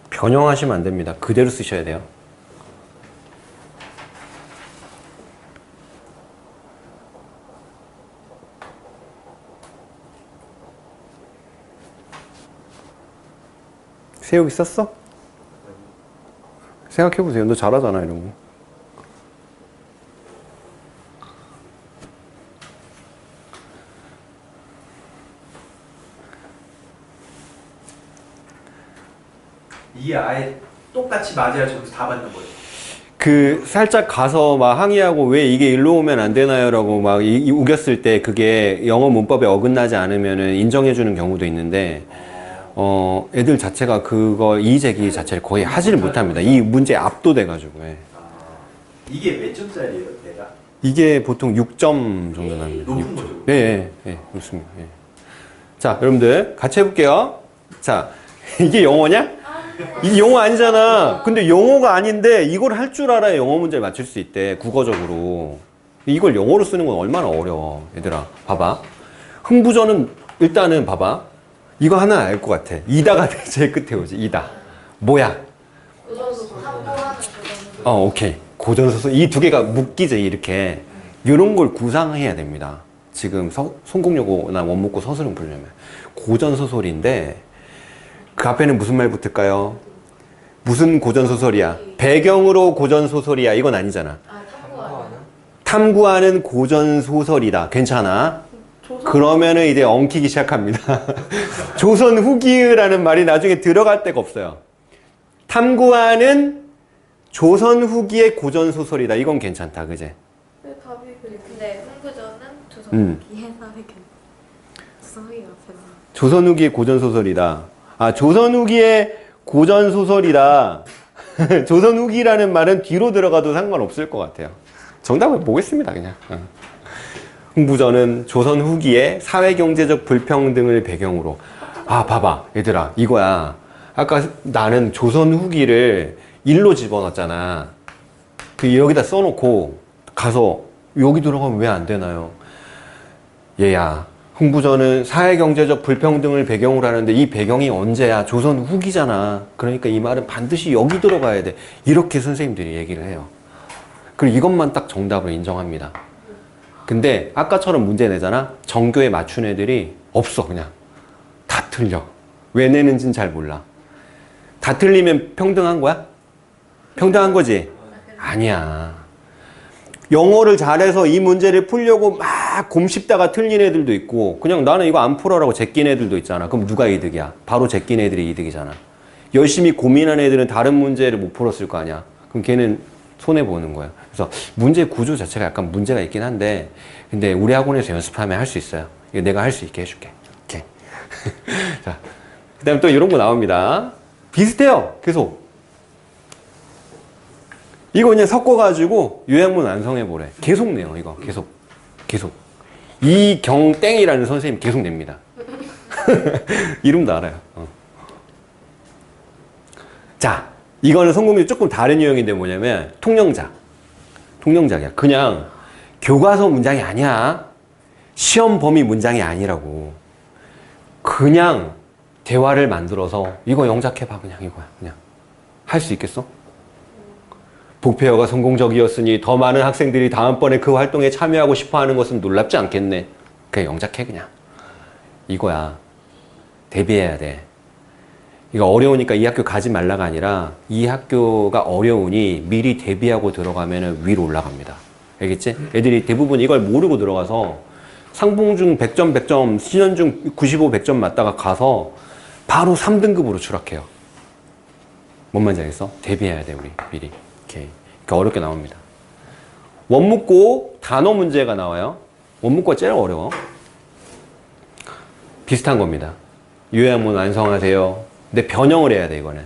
변형하시면 안 됩니다. 그대로 쓰셔야 돼요. 세욱이 썼어? 생각해보세요. 너 잘하잖아, 이런 거. 이게 아예 똑같이 맞아야 저기서 다 받는 거예요. 그 살짝 가서 막 항의하고 왜 이게 일로 오면 안 되나요라고 막 우겼을 때 그게 영어 문법에 어긋나지 않으면은 인정해주는 경우도 있는데 애들 자체가 그거 이의 제기 자체를 거의 하지를 못합니다. 이 문제에 압도돼가지고. 예. 이게 몇 점짜리예요, 내가? 이게 보통 6점 정도 납니다. 높은 거죠? 네, 그렇습니다. 예. 자, 여러분들 같이 해볼게요. 자, 이게 영어냐? 이게 영어 아니잖아. 근데 영어가 아닌데 이걸 할 줄 알아야 영어 문제를 맞출 수 있대, 국어적으로. 이걸 영어로 쓰는 건 얼마나 어려워. 얘들아, 봐봐. 흥부전은 일단은 봐봐. 이거 하나 알 것 같아. 이다가 제일 끝에 오지. 이다. 뭐야? 오케이. 고전소설. 이 두 개가 묶이지, 이렇게. 이런 걸 구상해야 됩니다. 지금 송공여고나 원목고 서술형 부르려면 고전소설인데 그 앞에는 무슨 말 붙을까요? 무슨 고전소설이야? 배경으로 고전소설이야. 이건 아니잖아. 아, 탐구하는. 탐구하는 고전소설이다. 괜찮아? 그러면은 이제 엉키기 시작합니다. 조선 후기라는 말이 나중에 들어갈 데가 없어요. 탐구하는 조선 후기의 고전소설이다. 이건 괜찮다. 그제? 왜 답이 그래? 근데 흥부전은 조선 후기의 사회경. 조선 후기가 앞에 나와. 조선 후기의 고전소설이다. 아, 조선 후기의 고전소설이다. 조선 후기라는 말은 뒤로 들어가도 상관없을 것 같아요. 정답을 보겠습니다. 그냥. 흥부전은 조선 후기의 사회경제적 불평등을 배경으로. 아, 봐봐. 얘들아. 이거야. 아까 나는 조선 후기를 일로 집어넣었잖아. 그 여기다 써놓고 가서 여기 들어가면 왜 안 되나요? 얘야. 흥부전은 사회경제적 불평등을 배경으로 하는데 이 배경이 언제야? 조선 후기잖아. 그러니까 이 말은 반드시 여기 들어가야 돼. 이렇게 선생님들이 얘기를 해요. 그리고 이것만 딱 정답을 인정합니다. 근데 아까처럼 문제 내잖아. 정교에 맞춘 애들이 없어. 그냥 다 틀려. 왜 내는지는 잘 몰라. 다 틀리면 평등한 거야? 평등한 거지? 아니야. 영어를 잘해서 이 문제를 풀려고 막 곰씹다가 틀린 애들도 있고 그냥 나는 이거 안 풀어라고 제낀 애들도 있잖아. 그럼 누가 이득이야? 바로 제낀 애들이 이득이잖아. 열심히 고민한 애들은 다른 문제를 못 풀었을 거 아니야. 그럼 걔는 손해보는 거야. 그래서 문제 구조 자체가 약간 문제가 있긴 한데 근데 우리 학원에서 연습하면 할 수 있어요. 이거 내가 할 수 있게 해줄게. 오케이. 자, 그 다음에 또 이런 거 나옵니다. 비슷해요. 계속. 이거 그냥 섞어가지고 요약문 완성해보래. 계속 내요, 이거. 계속. 이경땡이라는 선생님 계속 냅니다. 이름도 알아요. 자, 이거는 성공률 조금 다른 유형인데 뭐냐면 통령작이야. 그냥 교과서 문장이 아니야. 시험 범위 문장이 아니라고. 그냥 대화를 만들어서 이거 영작해봐. 그냥 이거야. 그냥 할 수 있겠어? 북페어가 성공적이었으니 더 많은 학생들이 다음번에 그 활동에 참여하고 싶어하는 것은 놀랍지 않겠네. 그냥 영작해 그냥. 이거야. 대비해야 돼. 이거 어려우니까 이 학교 가지 말라가 아니라 이 학교가 어려우니 미리 대비하고 들어가면 위로 올라갑니다. 알겠지? 애들이 대부분 이걸 모르고 들어가서 상봉중 100점 100점 신현중 95 100점 맞다가 가서 바로 3등급으로 추락해요. 뭔 말인지 알겠어? 대비해야 돼 우리 미리. 오케이. 그러니까 어렵게 나옵니다. 원묻고 단어 문제가 나와요. 원묻고가 제일 어려워. 비슷한 겁니다. 요약문 완성하세요. 근데 변형을 해야 돼 이거는.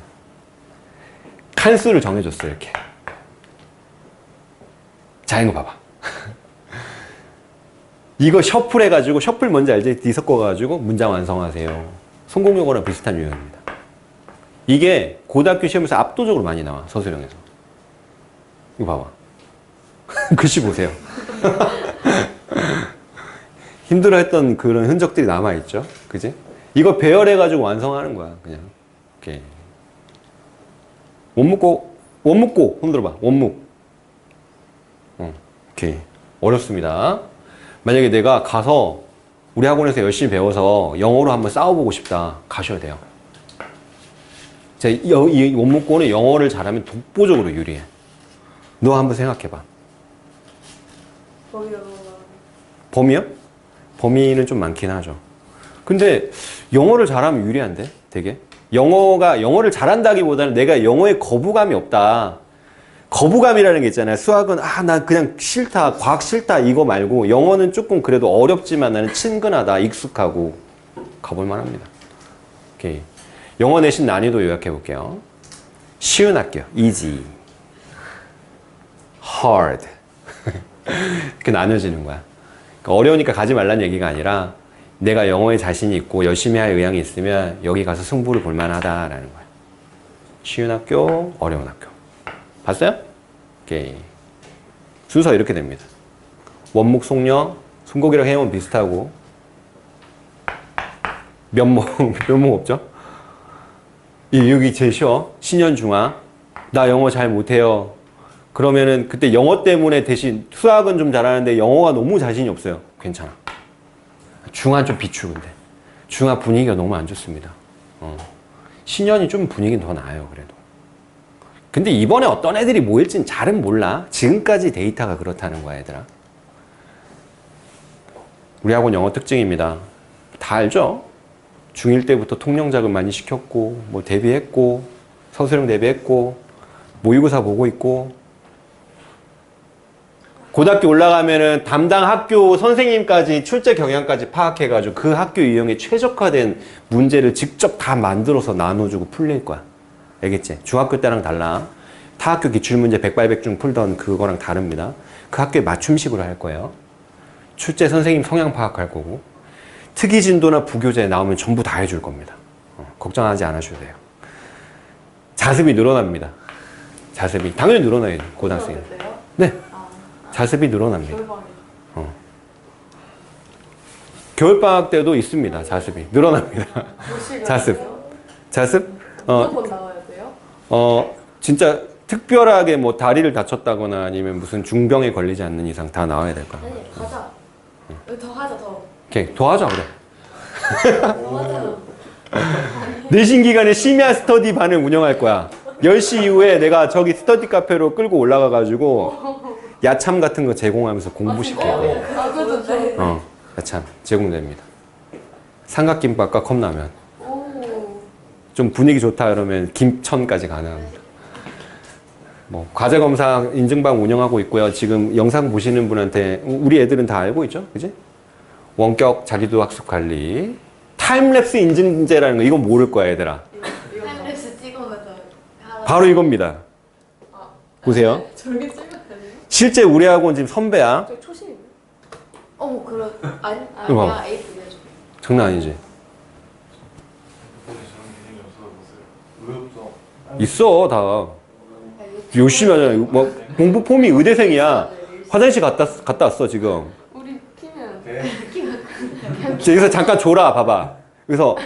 칸수를 정해줬어 이렇게. 자 이거 봐봐. 이거 셔플 해가지고 셔플 뭔지 알지? 뒤섞어가지고 문장 완성하세요. 성공요거랑 비슷한 유형입니다. 이게 고등학교 시험에서 압도적으로 많이 나와 서술형에서. 이거 봐봐. 글씨 보세요. 힘들어했던 그런 흔적들이 남아있죠. 그지? 이거 배열해가지고 완성하는 거야. 그냥. 오케이. 원묻고 흔들어봐. 원묵. 오케이. 어렵습니다. 만약에 내가 가서 우리 학원에서 열심히 배워서 영어로 한번 싸워보고 싶다. 가셔야 돼요. 자, 이 원묻고는 영어를 잘하면 독보적으로 유리해. 너 한번 생각해봐. 범위요? 범위는 좀 많긴 하죠. 근데 영어를 잘하면 유리한데 되게? 영어를 잘한다기보다는 내가 영어에 거부감이 없다. 거부감이라는 게 있잖아요. 수학은 나 그냥 싫다. 과학 싫다. 이거 말고 영어는 조금 그래도 어렵지만 나는 친근하다. 익숙하고 가볼만 합니다. 오케이. 영어 내신 난이도 요약해 볼게요. 쉬운 학교, easy, hard 이렇게 나눠지는 거야. 그러니까 어려우니까 가지 말라는 얘기가 아니라 내가 영어에 자신이 있고 열심히 할 의향이 있으면 여기 가서 승부를 볼 만하다라는 거야. 쉬운 학교, 어려운 학교. 봤어요? 오케이. 순서 이렇게 됩니다. 원목, 속령, 순곡이랑 해원 비슷하고 면목 없죠? 여기 제일 쉬워. 신현중화. 나 영어 잘 못해요. 그러면은 그때 영어 때문에 대신 수학은 좀 잘하는데 영어가 너무 자신이 없어요. 괜찮아. 중화는 좀 비추근데. 중화 분위기가 너무 안 좋습니다. 신현이 좀 분위기는 더 나아요, 그래도. 근데 이번에 어떤 애들이 모일지는 잘은 몰라. 지금까지 데이터가 그렇다는 거야, 얘들아. 우리 학원 영어 특징입니다. 다 알죠? 중1 때부터 통령 자금 많이 시켰고, 뭐 대비했고, 서술형 대비했고, 모의고사 보고 있고, 고등학교 올라가면은 담당 학교 선생님까지 출제 경향까지 파악해가지고 그 학교 유형에 최적화된 문제를 직접 다 만들어서 나눠주고 풀릴 거야. 알겠지? 중학교 때랑 달라. 타 학교 기출문제 백발백중 풀던 그거랑 다릅니다. 그 학교에 맞춤식으로 할 거예요. 출제 선생님 성향 파악할 거고, 특이 진도나 부교재 나오면 전부 다 해줄 겁니다. 걱정하지 않으셔도 돼요. 자습이 늘어납니다. 자습이 당연히 늘어나야죠, 고등학생은. 네, 자습이 늘어납니다. 겨울방학 때도 있습니다. 자습이 늘어납니다. 자습. 무조건 나와야 돼요? 진짜 특별하게 뭐 다리를 다쳤다거나 아니면 무슨 중병에 걸리지 않는 이상 다 나와야 될 거야. 아니 가자. 여기 더 하자 더. 오케이, 더 하자 그래. 더 하자. 내신 기간에 심야 스터디 반을 운영할 거야. 10시 이후에 내가 저기 스터디 카페로 끌고 올라가 가지고 야참 같은 거 제공하면서 공부시킬 거야. 아 그래도 돼. 야참 제공됩니다. 삼각김밥과 컵라면. 오. 좀 분위기 좋다 그러면 김천까지 가능합니다. 뭐 과제 검사 인증방 운영하고 있고요. 지금 영상 보시는 분한테 우리 애들은 다 알고 있죠, 그지? 원격 자기도 학습 관리, 타임랩스 인증제라는 거 이거 모를 거야, 얘들아. 타임랩스 찍어서 바로 이겁니다. 보세요. 저렇게 찍으면 되네요? 실제 우리 학원 지금 선배야. 저 초심이네. 어머 그런 아니 이거 봐. 아니야 에이프 내줘. 장난 아니지? 있어 다. 열심히 하잖아. 뭐 공부 폼이 의대생이야. 화장실 갔다 왔어 지금. 우리 키면 여기서 잠깐 졸아 봐봐. 여기서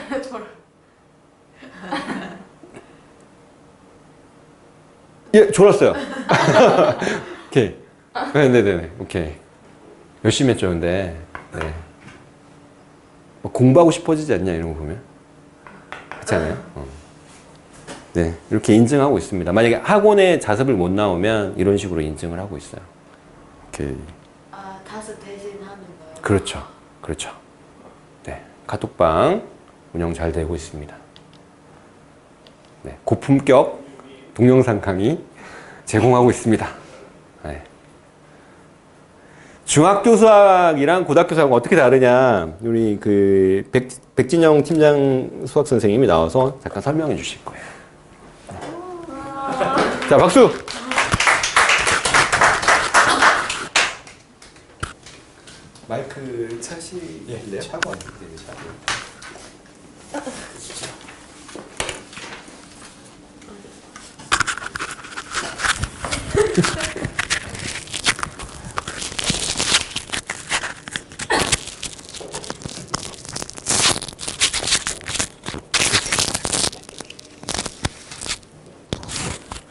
예 졸았어요. 오케이. 네네네. 오케이. 열심히 했죠 근데. 네. 뭐 공부하고 싶어지지 않냐 이런 거 보면. 그렇지 않아요? 네, 이렇게 인증하고 있습니다. 만약에 학원에 자습을 못 나오면 이런 식으로 인증을 하고 있어요. 오케이. 아 다스 대신 하는 거요. 그렇죠. 그렇죠. 네, 카톡방 운영 잘 되고 있습니다. 네, 고품격 동영상 강의 제공하고 있습니다. 네. 중학교 수학이랑 고등학교 수학은 어떻게 다르냐? 우리 그 백진영 팀장 수학 선생님이 나와서 잠깐 설명해 주실 거예요. 자, 박수! 마이크 차시길래요? 차고 왔는데, 차고.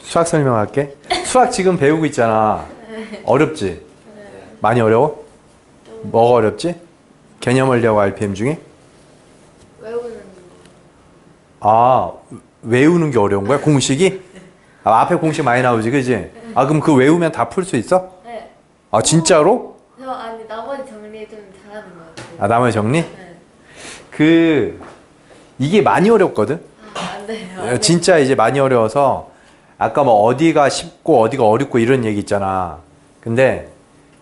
수학 설명할게. 수학 지금 배우고 있잖아. 어렵지? 많이 어려워? 뭐가 어렵지? 개념 원리하고 RPM 중에? 외우는 아, 외우는 게 어려운 거야? 공식이? 아, 앞에 공식 많이 나오지, 그지? 아, 그럼 그 외우면 다 풀 수 있어? 네. 아, 진짜로? 저 아니 나머지 정리 좀 잘하는 것 같아요. 아, 나머지 정리? 네. 이게 많이 어렵거든? 안 돼요. 진짜 이제 많이 어려워서 아까 뭐 어디가 쉽고 어디가 어렵고 이런 얘기 있잖아. 근데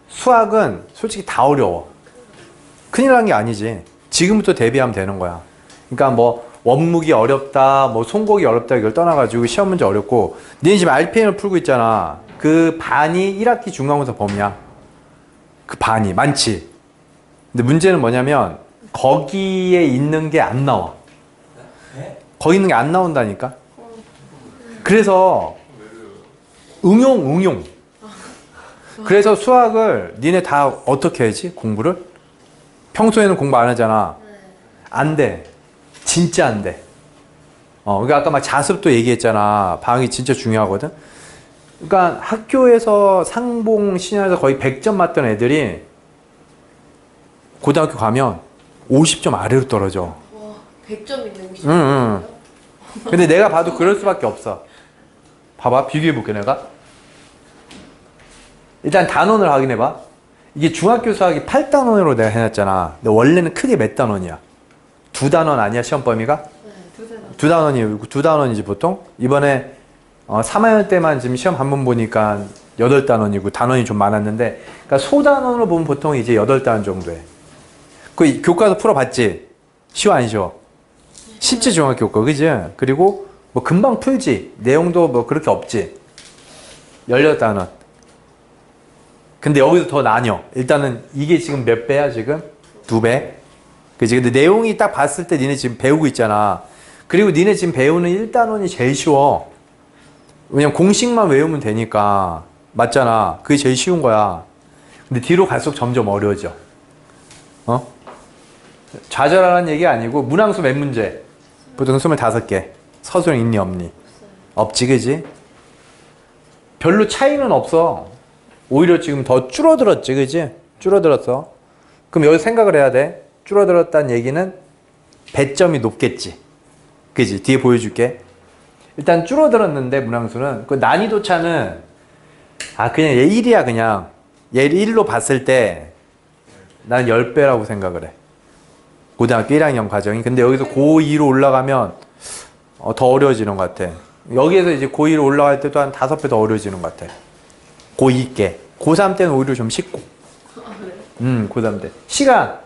수학은 솔직히 다 어려워. 큰일 난 게 아니지. 지금부터 대비하면 되는 거야. 그러니까 뭐 원목이 어렵다, 뭐 송곡이 어렵다 이걸 떠나가지고 시험 문제 어렵고 너네 지금 RPM을 풀고 있잖아. 그 반이 1학기 중간고사 범위야. 그 반이 많지. 근데 문제는 뭐냐면 거기에 있는 게 안 나와. 거기 있는 게 안 나온다니까. 그래서 응용. 그래서 수학을 니네 다 어떻게 하지? 공부를? 평소에는 공부 안 하잖아. 안 돼. 진짜 안 돼. 그러니까 아까 막 자습도 얘기했잖아. 방학이 진짜 중요하거든. 그러니까 학교에서 상봉 신현에서 거의 100점 맞던 애들이 고등학교 가면 50점 아래로 떨어져. 와 100점인데 50점. 응. 근데 내가 봐도 그럴 수밖에 없어. 봐봐, 비교해볼게, 내가. 일단 단원을 확인해봐. 이게 중학교 수학이 8단원으로 내가 해놨잖아. 근데 원래는 크게 몇 단원이야? 2단원 아니야, 시험 범위가? 네, 2단원이고, 2단원이지, 보통? 이번에 3학년 때만 지금 시험 한 번 보니까 8단원이고, 단원이 좀 많았는데, 그러니까 소단원으로 보면 보통 이제 8단원 정도 해. 그 교과서 풀어봤지? 쉬워, 안 쉬워? 쉽지, 중학교 거, 그지? 그리고 뭐 금방 풀지? 내용도 뭐 그렇게 없지? 18단원. 근데 여기서 더 나뉘어. 일단은 이게 지금 몇 배야, 지금? 2배? 그지? 근데 내용이 딱 봤을 때 니네 지금 배우고 있잖아. 그리고 니네 지금 배우는 1단원이 제일 쉬워. 왜냐면 공식만 외우면 되니까. 맞잖아. 그게 제일 쉬운 거야. 근데 뒤로 갈수록 점점 어려워져. 좌절하라는 얘기 아니고, 문항수 몇 문제? 보통 25개. 서술형 있니, 없니? 없지, 그지? 별로 차이는 없어. 오히려 지금 더 줄어들었지, 그지? 줄어들었어. 그럼 여기 생각을 해야 돼. 줄어들었다는 얘기는 배점이 높겠지. 그지? 뒤에 보여줄게. 일단 줄어들었는데, 문항수는. 그 난이도 차는, 그냥 얘 1이야, 그냥. 얘를 1로 봤을 때, 난 10배라고 생각을 해. 고등학교 1학년 과정이. 근데 여기서 고2로 올라가면, 더 어려워지는 것 같아. 여기에서 이제 고2로 올라갈 때도 한 5배 더 어려워지는 것 같아. 고2 때. 고3 때는 오히려 좀 쉽고. 고3 때. 시간.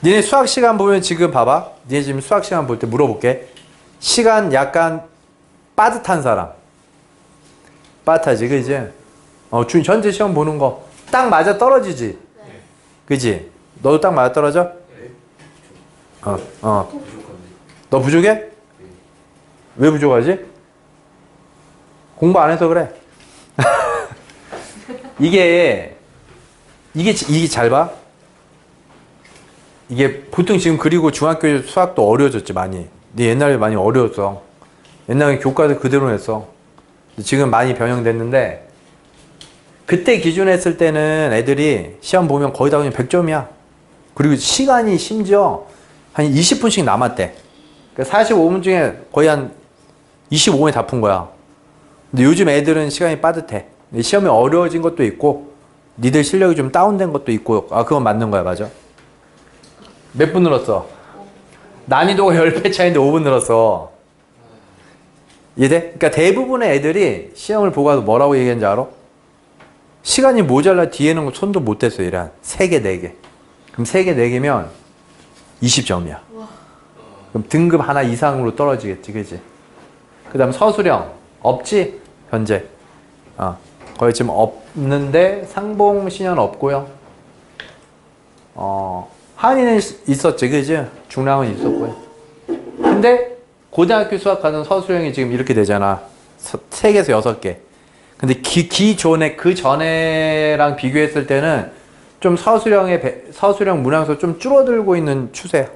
니네 수학 시간 보면 지금 봐봐. 니네 지금 수학 시간 볼 때 물어볼게. 시간 약간 빠듯한 사람. 빠듯하지, 그지? 전체 시험 보는 거. 딱 맞아 떨어지지? 그지? 너도 딱 맞아 떨어져? 너 부족해? 왜 부족하지? 공부 안 해서 그래. 이게 잘 봐. 이게 보통 지금 그리고 중학교 수학도 어려워졌지, 많이. 네 옛날에 많이 어려웠어. 옛날에 교과서 그대로 냈어. 지금 많이 변형됐는데, 그때 기준 했을 때는 애들이 시험 보면 거의 다 그냥 100점이야. 그리고 시간이 심지어 한 20분씩 남았대. 그러니까 45분 중에 거의 한 25분에 다 푼 거야. 근데 요즘 애들은 시간이 빠듯해. 시험이 어려워진 것도 있고, 니들 실력이 좀 다운된 것도 있고, 그건 맞는 거야, 맞아. 몇 분 늘었어? 난이도가 10배 차이인데 5분 늘었어. 이해돼? 그러니까 대부분의 애들이 시험을 보고 와서 뭐라고 얘기하는지 알아? 시간이 모자라 뒤에는 손도 못 댔어, 이래. 한 3개, 4개. 그럼 3개, 4개면 20점이야. 그럼 등급 하나 이상으로 떨어지겠지, 그지? 그 다음 서술형. 없지? 현재. 거의 지금 없는데, 상봉 신현 없고요. 한의는 있었지, 그지? 중랑은 있었고요. 근데, 고등학교 수학하는 서술형이 지금 이렇게 되잖아. 3개에서 6개. 근데 기존에, 그 전에랑 비교했을 때는 좀 서술형 문항수 좀 줄어들고 있는 추세야.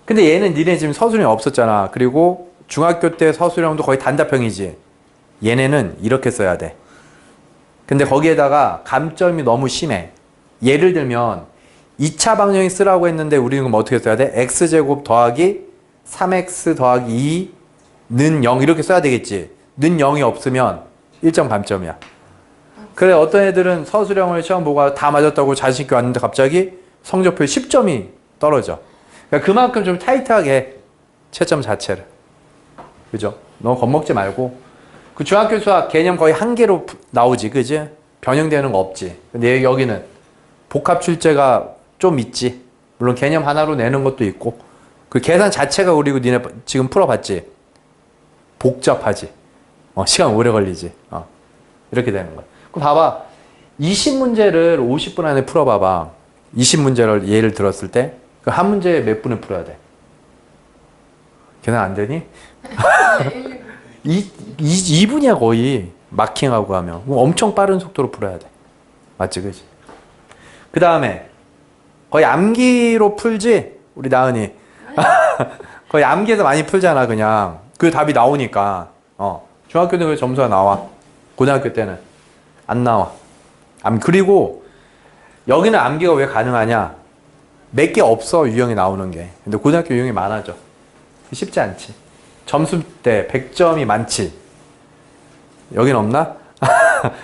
근데 얘는 니네 지금 서술형이 없었잖아. 그리고 중학교 때 서술형도 거의 단답형이지. 얘네는 이렇게 써야 돼. 근데 거기에다가 감점이 너무 심해. 예를 들면 2차 방정식 쓰라고 했는데 우리는 그럼 어떻게 써야 돼? x제곱 더하기 3x 더하기 2는 0 이렇게 써야 되겠지. 는 0이 없으면 1점 감점이야. 그래, 어떤 애들은 서술형을 시험 보고 다 맞았다고 자신 있게 왔는데 갑자기 성적표에 10점이 떨어져. 그러니까 그만큼 좀 타이트하게 해. 채점 자체를. 그죠? 너무 겁먹지 말고. 그 중학교 수학 개념 거의 한 개로 나오지, 그지? 변형되는 거 없지. 근데 여기는 복합 출제가 좀 있지. 물론 개념 하나로 내는 것도 있고. 그 계산 자체가 그리고 니네 지금 풀어봤지? 복잡하지. 시간 오래 걸리지. 이렇게 되는 거야. 그럼 봐봐. 20문제를 50분 안에 풀어봐봐. 20문제를 예를 들었을 때, 그 한 문제에 몇 분을 풀어야 돼? 계산 안 되니? 2분이야, 거의. 마킹하고 하면. 엄청 빠른 속도로 풀어야 돼. 맞지, 그지? 그 다음에, 거의 암기로 풀지? 우리 나은이. 거의 암기에서 많이 풀잖아, 그냥. 그 답이 나오니까. 중학교 때는 그 점수가 나와. 고등학교 때는 안 나와. 그리고 여기는 암기가 왜 가능하냐? 몇 개 없어, 유형이 나오는 게. 근데 고등학교 유형이 많아져. 쉽지 않지. 점수 때 100점이 많지. 여긴 없나?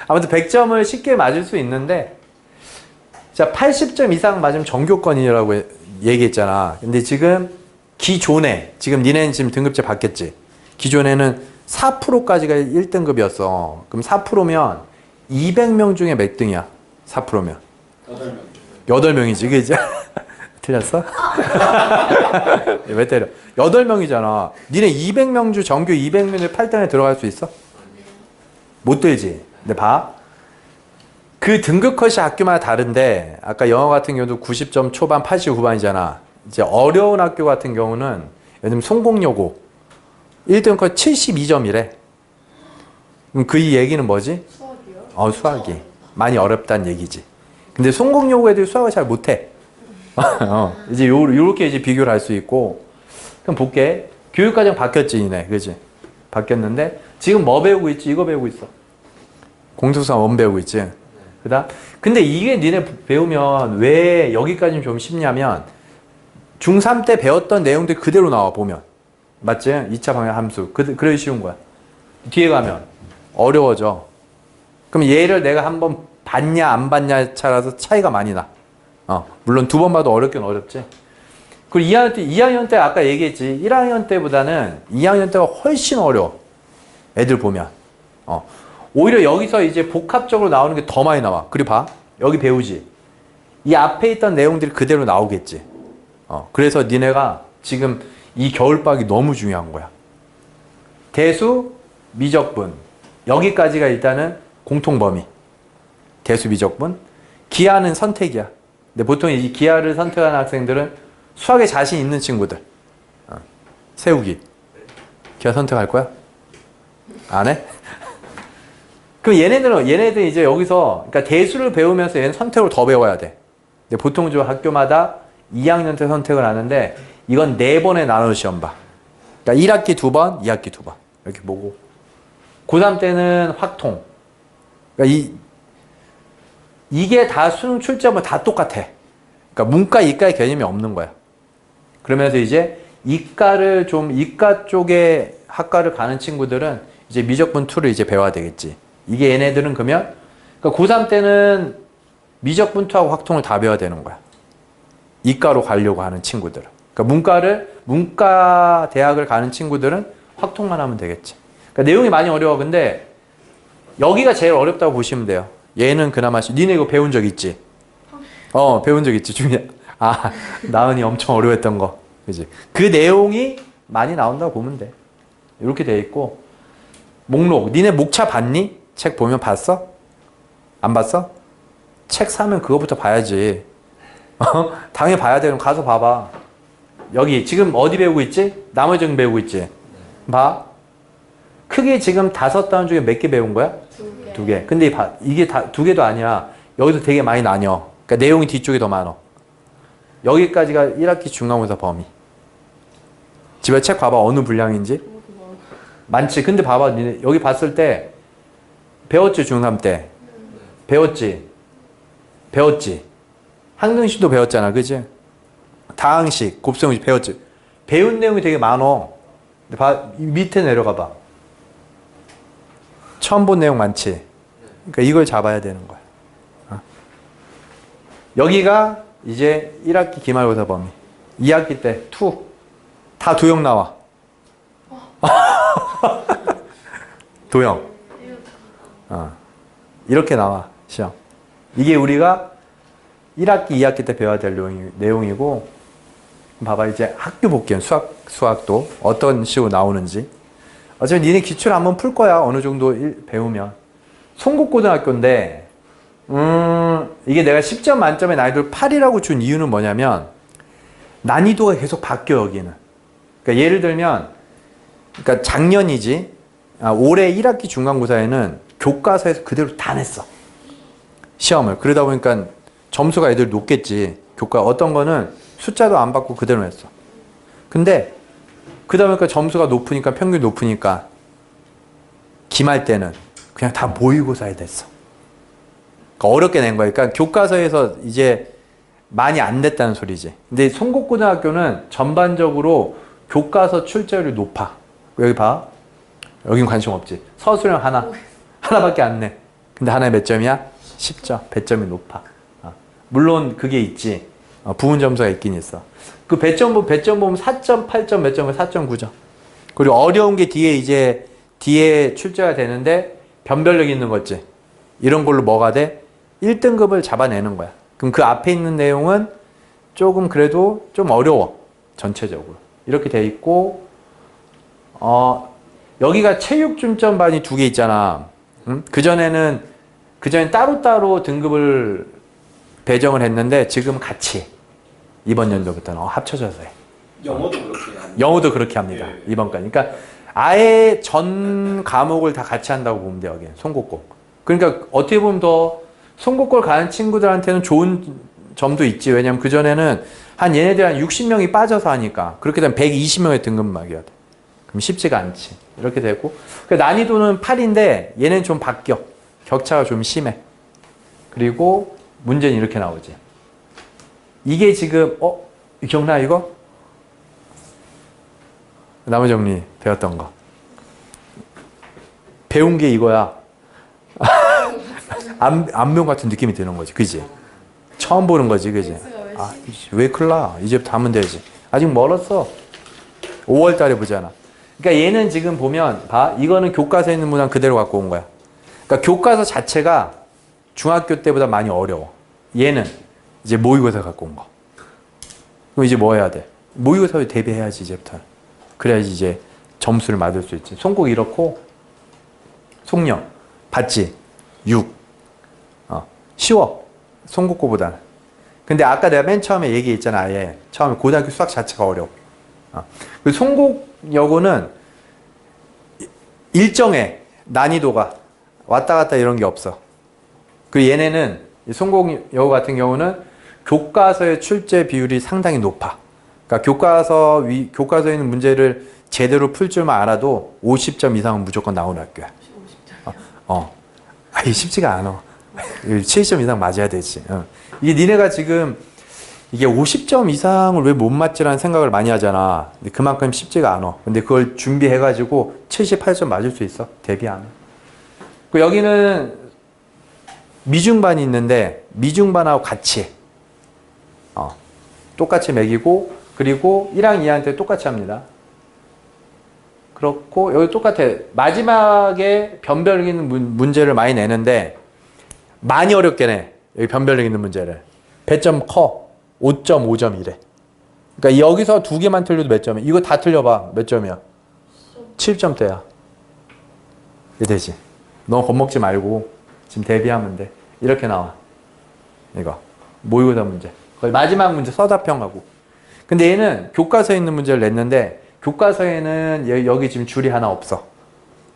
아무튼 100점을 쉽게 맞을 수 있는데, 자, 80점 이상 맞으면 전교권이라고 얘기했잖아. 근데 지금 기존에, 지금 니네는 지금 등급제 바뀌었지? 기존에는 4%까지가 1등급이었어. 그럼 4%면 200명 중에 몇 등이야? 4%면? 8명이지, 그지? 틀렸어? 왜 때려? 8명이잖아. 니네 200명 중 전교 200명에 8등에 들어갈 수 있어? 못 들지? 근데 봐. 그 등급 컷이 학교마다 다른데, 아까 영어 같은 경우도 90점 초반, 80 후반이잖아. 이제 어려운 학교 같은 경우는, 예를 들면 성공여고 1등 컷 72점이래. 그럼 그 얘기는 뭐지? 수학이요? 수학이 많이 어렵다는 얘기지. 근데 성공여고 애들이 수학을 잘 못해. 이제 요렇게 이제 비교를 할 수 있고. 그럼 볼게. 교육과정 바뀌었지, 니네. 그지? 바뀌었는데, 지금 뭐 배우고 있지? 이거 배우고 있어. 공수사 원 배우고 있지. 그다? 근데 이게 니네 배우면 왜 여기까지는 좀 쉽냐면, 중3 때 배웠던 내용들 그대로 나와, 보면. 맞지? 2차 방향 함수. 그래 쉬운 거야. 뒤에 가면 어려워져. 그럼 얘를 내가 한번 봤냐 안 봤냐 차라서 차이가 많이 나. 물론 2번 봐도 어렵긴 어렵지. 그리고 2학년 때 아까 얘기했지. 1학년 때보다는 2학년 때가 훨씬 어려워. 애들 보면. 오히려 여기서 이제 복합적으로 나오는 게 더 많이 나와. 그리고 봐. 여기 배우지. 이 앞에 있던 내용들이 그대로 나오겠지. 그래서 니네가 지금 이 겨울방학이 너무 중요한 거야. 대수, 미적분. 여기까지가 일단은 공통범위. 대수, 미적분. 기하는 선택이야. 근데 보통 이 기하를 선택하는 학생들은 수학에 자신 있는 친구들. 세우기. 기하 선택할 거야? 안 해? 그럼 얘네들은 이제 여기서, 그러니까 대수를 배우면서 얘는 선택을 더 배워야 돼. 근데 보통 좀 학교마다 2학년 때 선택을 하는데, 이건 4번에 나눠 시험 봐. 그러니까 1학기 2번, 2학기 2번. 이렇게 보고. 고3 때는 확통. 그러니까 이게 다 수능 출제하면 다 똑같아. 그러니까 문과, 이과의 개념이 없는 거야. 그러면서 이제 이과 쪽에 학과를 가는 친구들은 이제 미적분 2를 이제 배워야 되겠지. 이게 얘네들은 그러면, 그러니까 고3 때는 미적분 2하고 확통을 다 배워야 되는 거야. 이과로 가려고 하는 친구들은. 그러니까 문과 대학을 가는 친구들은 확통만 하면 되겠지. 그러니까 내용이 많이 어려워. 근데 여기가 제일 어렵다고 보시면 돼요. 얘는 그나마 니네 이거 배운 적 있지? 배운 적 있지. 나은이 엄청 어려웠던 거. 그지? 그 내용이 많이 나온다고 보면 돼. 이렇게 돼 있고. 목록. 니네 목차 봤니? 책 보면 봤어? 안 봤어? 책 사면 그거부터 봐야지. 당연히 봐야 돼. 그럼 가서 봐봐. 여기 지금 어디 배우고 있지? 나머지 배우고 있지? 봐. 크게 지금 5단원 중에 몇 개 배운 거야? 2개. 근데 이게 다 2개도 아니야. 여기서 되게 많이 나뉘어. 그러니까 내용이 뒤쪽에 더 많어. 여기까지가 1학기 중간고사 범위. 집에 책 봐봐. 어느 분량인지? 많지. 근데 봐봐. 여기 봤을 때 배웠지, 중3 때. 배웠지. 항등식도 배웠잖아. 그지? 다항식, 곱셈식 배웠지. 배운 내용이 되게 많어. 밑에 내려가 봐. 처음 본 내용 많지. 그러니까 이걸 잡아야 되는 거야. 여기가 이제 1학기 기말고사 범위. 2학기 때 2. 다 도형 나와. 도형. 이렇게 나와, 시험. 이게 우리가 1학기, 2학기 때 배워야 될 내용이고, 봐봐, 이제 학교 볼게요. 수학도. 어떤 식으로 나오는지. 어차피 니네 기출 한번 풀 거야. 어느 정도 배우면. 송곡고등학교인데, 이게 내가 10점 만점에 난이도를 8이라고 준 이유는 뭐냐면, 난이도가 계속 바뀌어, 여기는. 그러니까 예를 들면, 그러니까 작년이지, 올해 1학기 중간고사에는 교과서에서 그대로 다 냈어. 시험을. 그러다 보니까 점수가 애들 높겠지. 어떤 거는 숫자도 안 받고 그대로 냈어. 근데 그러다 보니까 점수가 높으니까, 평균이 높으니까 기말 때는 그냥 다 모의고사에 됐어. 그러니까 어렵게 낸 거야. 그러니까 교과서에서 이제 많이 안 됐다는 소리지. 근데 송곡고등학교는 전반적으로 교과서 출제율이 높아. 여기 봐. 여긴 관심 없지. 서술형 하나밖에 안 내. 근데 하나에 몇 점이야? 10점. 배점이 높아. 물론 그게 있지. 부분 점수가 있긴 있어. 그 배점 보면 4.8점 몇 점에 4.9점. 그리고 어려운 게 뒤에 출제가 되는데 변별력 있는 거지. 이런 걸로 뭐가 돼? 1등급을 잡아내는 거야. 그럼 그 앞에 있는 내용은 조금 그래도 좀 어려워. 전체적으로. 이렇게 돼 있고, 여기가 체육 중점반이 2개 있잖아. 응? 그전엔 따로따로 등급을 배정을 했는데 지금 같이 이번 연도부터는 합쳐져서 해. 영어도 그렇게 합니다. 영어도 그렇게 합니다. 예. 이번까지. 그러니까 아예 전 과목을 다 같이 한다고 보면 돼요. 여기는 송곡고. 그러니까 어떻게 보면 더 송곡고를 가는 친구들한테는 좋은 점도 있지. 왜냐면 그전에는 얘네들 한 60명이 빠져서 하니까 그렇게 되면 120명의 등급막이어야 돼. 그럼 쉽지가 않지. 이렇게 되고. 그러니까 난이도는 8인데 얘는 좀 바뀌어. 격차가 좀 심해. 그리고 문제는 이렇게 나오지. 이게 지금 기억나 이거? 나무정리 배웠던 거. 배운 게 이거야. 안배운 같은 느낌이 드는 거지. 그지? 처음 보는 거지. 그지? 왜 클라? 이제부터 하면 되지. 아직 멀었어. 5월 달에 보잖아. 그러니까 얘는 지금 보면 봐. 이거는 교과서에 있는 문항 그대로 갖고 온 거야. 그러니까 교과서 자체가 중학교 때보다 많이 어려워. 얘는 이제 모의고사 갖고 온 거. 그럼 이제 뭐 해야 돼? 모의고사에 대비해야지 이제부터. 그래야지 이제 점수를 맞을 수 있지. 송곡 이렇고 송영 봤지? 6. 쉬워. 송곡고보다는. 근데 아까 내가 맨 처음에 얘기했잖아. 아예 처음에 고등학교 수학 자체가 어려워. 그 송곡여고는 일정해. 난이도가 왔다 갔다 이런 게 없어. 그리고 얘네는 송곡여고 같은 경우는 교과서의 출제 비율이 상당히 높아. 그러니까 교과서에 있는 문제를 제대로 풀 줄만 알아도 50점 이상은 무조건 나오는 학교야. 50점. 이게 쉽지가 않아. 70점 이상 맞아야 되지. 이게 니네가 지금 이게 50점 이상을 왜 못 맞지라는 생각을 많이 하잖아. 근데 그만큼 쉽지가 않아. 근데 그걸 준비해가지고 78점 맞을 수 있어. 대비하면. 그 여기는 미중반이 있는데 미중반하고 같이 똑같이 매기고 그리고 1학 2학년 때 똑같이 합니다. 그렇고 여기 똑같아. 마지막에 변별력 있는 문제를 많이 내는데 많이 어렵게 내. 여기 변별력 있는 문제를. 배점 커. 5.5점 이래. 그러니까 여기서 2개만 틀려도 몇 점이야? 이거 다 틀려봐. 몇 점이야? 7점대야. 이게 되지. 너 겁먹지 말고 지금 대비하면 돼. 이렇게 나와. 이거. 모의고사 문제. 거의 마지막 문제 서답형하고. 근데 얘는 교과서에 있는 문제를 냈는데 교과서에는 여기 지금 줄이 하나 없어.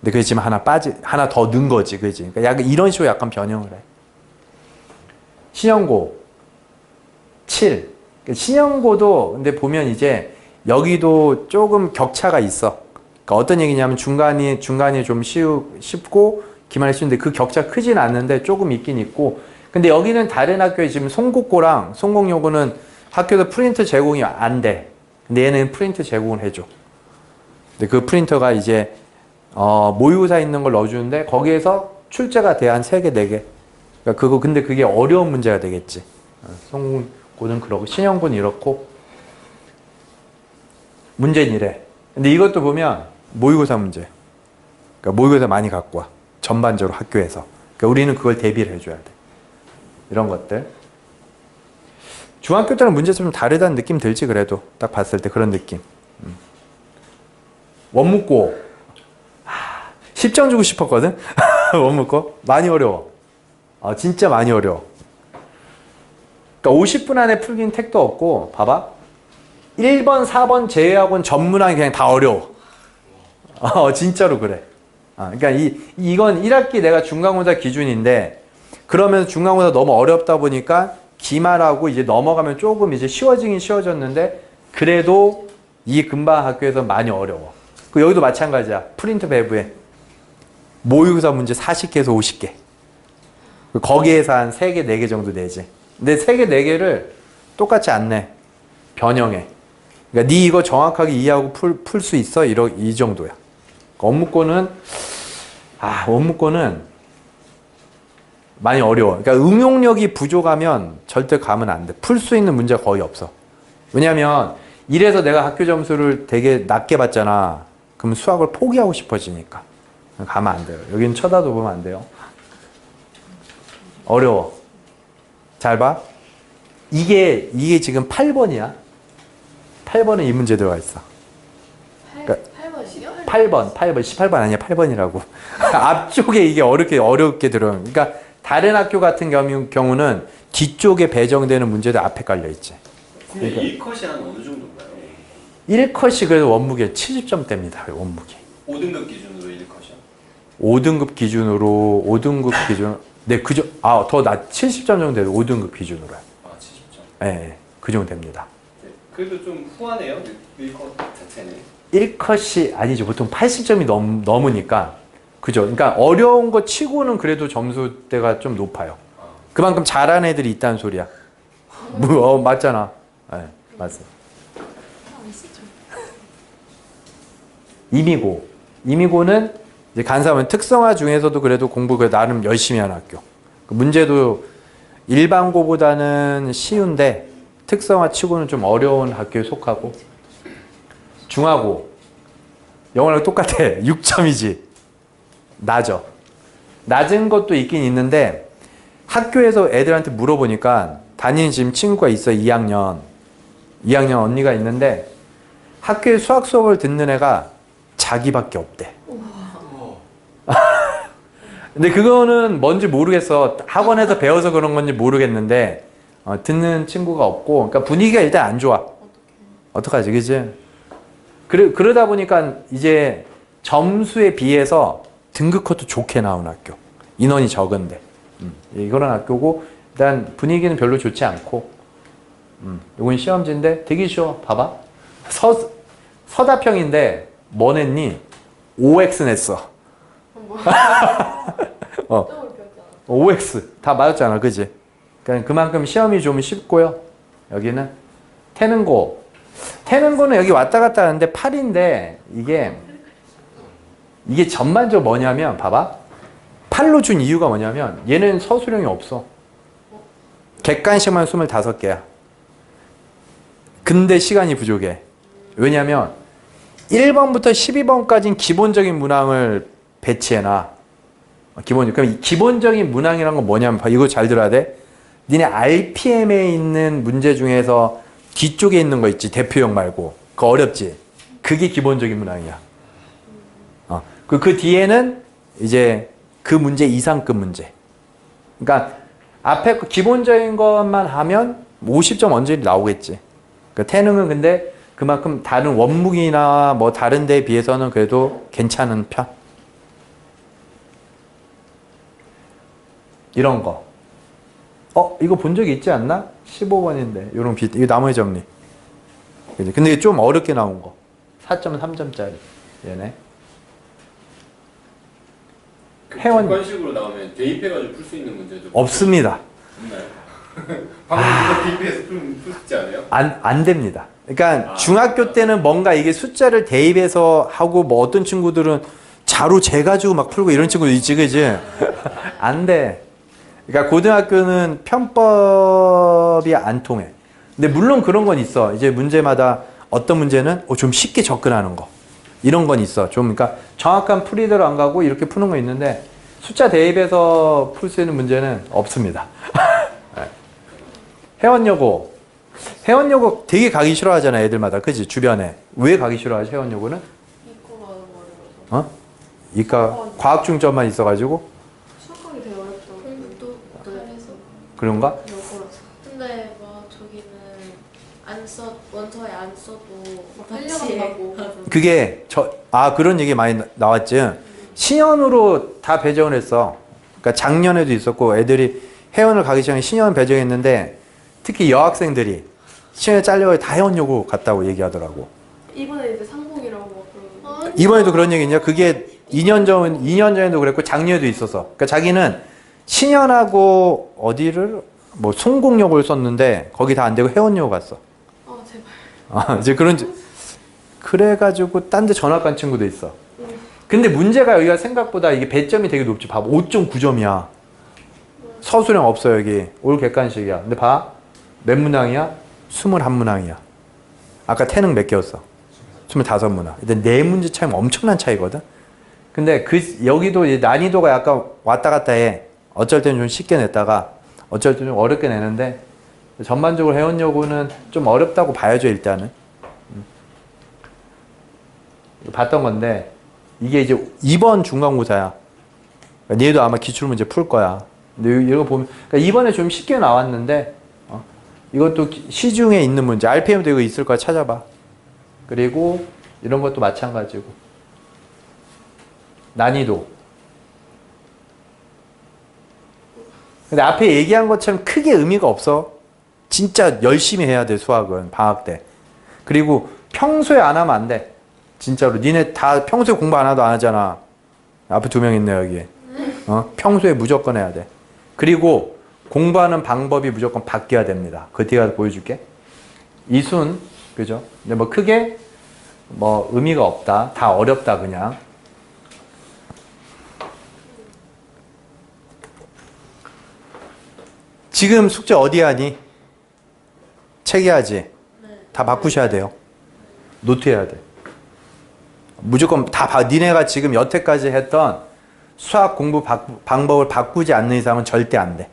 근데 그게 지금 하나 더 넣은 거지. 그지? 그러니까 약간 이런 식으로 약간 변형을 해. 신형고 7. 신형고도 근데 보면 이제 여기도 조금 격차가 있어. 그러니까 어떤 얘기냐면 중간이 좀 쉽고 기말이 쉬운데 그 격차 크진 않는데 조금 있긴 있고. 근데 여기는 다른 학교에 지금 송곡고랑 송곡여고는 학교에서 프린트 제공이 안 돼. 근데 얘는 프린트 제공을 해줘. 근데 그 프린터가 이제 모의고사 있는 걸 넣어주는데 거기에서 출제가 돼. 한 3개, 4개. 그러니까 근데 그게 어려운 문제가 되겠지. 송고는 그러고 신형고는 이렇고 문제는 이래. 근데 이것도 보면 모의고사 문제. 그러니까 모의고사 많이 갖고 와. 전반적으로 학교에서. 그러니까 우리는 그걸 대비를 해줘야 돼. 이런 것들. 중학교 때는 문제가 좀 다르다는 느낌 들지 그래도. 딱 봤을 때 그런 느낌. 원묻고 10점 주고 싶었거든. 원묻고 많이 어려워. 진짜 많이 어려워. 그러니까 50분 안에 풀긴 택도 없고 봐봐. 1번, 4번 제외하고는 전문항이 그냥 다 어려워. 진짜로 그래. 그러니까 이건 1학기 내가 중간고사 기준인데 그러면서 중간고사 너무 어렵다 보니까 기말하고 이제 넘어가면 조금 이제 쉬워지긴 쉬워졌는데 그래도 이 근방 학교에서 많이 어려워. 여기도 마찬가지야. 프린트 배부에 모의고사 문제 40개에서 50개. 거기에서 한 3개, 4개 정도 내지. 근데 3개, 4개를 똑같지 않네. 변형해. 그러니까 네 이거 정확하게 이해하고 풀 수 있어? 이 정도야. 업무권은 업무권은 많이 어려워. 그러니까 응용력이 부족하면 절대 가면 안 돼. 풀 수 있는 문제가 거의 없어. 왜냐면 이래서 내가 학교 점수를 되게 낮게 받잖아. 그럼 수학을 포기하고 싶어지니까. 가면 안 돼요. 여기는 쳐다도 보면 안 돼요. 어려워. 잘 봐. 이게 지금 8번이야. 8번에 이 문제 들어가 있어. 8번이요? 8번, 18번 아니야, 8번이라고. 앞쪽에 이게 어렵게 들어요. 그러니까 다른 학교 같은 경우는 뒤쪽에 배정되는 문제도 앞에 깔려 있지. 근데 1컷이 한 어느 정도인가요? 1컷이 그래도 원무게 70점대입니다. 원무게. 5등급 기준으로 1컷이요? 5등급 기준으로 네, 더 낮 70점 정도 돼도 5등급 기준으로요. 아, 70점. 네, 그 정도 됩니다. 네. 그래도 좀 후하네요. 1컷 자체는. 1컷이 아니죠. 보통 80점이 넘으니까. 그죠? 그러니까 어려운 거 치고는 그래도 점수대가 좀 높아요. 그만큼 잘하는 애들이 있다는 소리야. 맞잖아. 네, 맞아. 이미고는 이제 간사하면 특성화 중에서도 그래도 공부 나름 열심히 하는 학교. 문제도 일반고보다는 쉬운데 특성화 치고는 좀 어려운 학교에 속하고. 중하고 영어랑 똑같아. 6점이지. 낮은 것도 있긴 있는데 학교에서 애들한테 물어보니까 다니는 지금 친구가 있어. 2학년 언니가 있는데 학교에 수학 수업을 듣는 애가 자기밖에 없대. 근데 그거는 뭔지 모르겠어. 학원에서 배워서 그런 건지 모르겠는데 듣는 친구가 없고, 그러니까 분위기가 일단 안 좋아. 어떡하지, 그지? 그러다 보니까 이제 점수에 비해서 등급컷도 좋게 나온 학교. 인원이 적은데. 이런 학교고, 일단 분위기는 별로 좋지 않고, 이건 시험지인데 되게 쉬워. 봐봐. 서다평인데 뭐 냈니? OX 냈어. OX 다 맞았잖아, 그지? 그러니까 그만큼 시험이 좀 쉽고요. 여기는 태는고는 여기 왔다 갔다 하는데 8인데 이게 전반적으로 뭐냐면 봐봐. 8로 준 이유가 뭐냐면 얘는 서술형이 없어. 객관식만 25개야. 근데 시간이 부족해. 왜냐면 1번부터 12번까지는 기본적인 문항을 배치해놔. 그럼 기본적인 문항이란 건 뭐냐면, 이거 잘 들어야 돼. 니네 RPM에 있는 문제 중에서 뒤쪽에 있는 거 있지. 대표형 말고. 그거 어렵지. 그게 기본적인 문항이야. 그 뒤에는 이제 그 문제 이상급 문제. 그러니까 앞에 기본적인 것만 하면 50점 언제리 나오겠지. 그러니까 태능은 근데 그만큼 다른 원무기나 뭐 다른 데에 비해서는 그래도 괜찮은 편. 이런 거. 이거 본 적이 있지 않나? 15번인데. 요런 이거 나머지 정리. 근데 이게 좀 어렵게 나온 거. 4.3점짜리. 얘네. 회원. 객관식으로 나오면 대입해가지고 풀 수 있는 문제도 없습니다. 없나요? 방금 대입해서 풀지 않아요? 안 됩니다. 그러니까 중학교 때는 뭔가 이게 숫자를 대입해서 하고 뭐 어떤 친구들은 자로 재가지고 막 풀고 이런 친구도 있지, 그지? 안 돼. 그러니까 고등학교는 편법이 안 통해. 근데 물론 그런 건 있어. 이제 문제마다 어떤 문제는 좀 쉽게 접근하는 거. 이런 건 있어. 좀 그러니까 정확한 풀이대로 안 가고 이렇게 푸는 거 있는데 숫자 대입해서 풀 수 있는 문제는 없습니다. 회원여고 되게 가기 싫어하잖아, 애들마다. 그지? 주변에. 왜 가기 싫어하지, 회원여고는? 이거 가는 거라서. 이과 과학 중점만 있어가지고? 수학하기 되게 어렵다고. 공부도 잘해서 그런가? 여고라서. 근데 뭐 저기는 원서에 안 써도 흘려간다고. 그게 그런 얘기 많이 나왔지. 신현으로 다 배정을 했어. 그러니까 작년에도 있었고 애들이 회원을 가기 전에 신현 배정했는데 특히 여학생들이 신현에 잘려서 다 회원여고 갔다고 얘기하더라고. 이번에 이제 상봉이라고 막 그러고. 이번에도 그런 얘기 있냐? 그게 2년 전에도 그랬고 작년에도 있었어. 그러니까 자기는 신현하고 어디를 뭐 송공역을 썼는데 거기 다 안 되고 해운역 갔어. 제발. 이제 그래가지고 딴 데 전학 간 친구도 있어. 근데 문제가 여기가 생각보다 이게 배점이 되게 높지. 봐봐. 5.9점이야. 서술형 없어 여기. 올 객관식이야. 근데 봐. 몇 문항이야? 21문항이야. 아까 태능 몇 개였어? 25문항. 근데 네 문제 차이면 엄청난 차이거든. 근데 여기도 이제 난이도가 약간 왔다 갔다 해. 어쩔 때는 좀 쉽게 냈다가 어쩔 때는 좀 어렵게 내는데 전반적으로 해운여고는 좀 어렵다고 봐야죠 일단은. 봤던 건데 이게 이제 이번 중간고사야. 그러니까 얘도 아마 기출문제 풀 거야. 근데 이거 보면 그러니까 이번에 좀 쉽게 나왔는데 이것도 시중에 있는 문제 RPM도 이거 있을 거야. 찾아봐. 그리고 이런 것도 마찬가지고 난이도. 근데 앞에 얘기한 것처럼 크게 의미가 없어. 진짜 열심히 해야 돼 수학은 방학 때. 그리고 평소에 안 하면 안 돼. 진짜로 니네 다 평소에 공부 안 하도 안 하잖아. 앞에 2명 있네 여기. 평소에 무조건 해야 돼. 그리고 공부하는 방법이 무조건 바뀌어야 됩니다. 그 뒤에 가서 보여줄게. 이순 그죠? 근데 뭐 크게 뭐 의미가 없다. 다 어렵다 그냥. 지금 숙제 어디 하니? 책 해야지. 다 바꾸셔야 돼요. 노트 해야 돼. 무조건 다 니네가 지금 여태까지 했던 수학 공부 방법을 바꾸지 않는 이상은 절대 안 돼.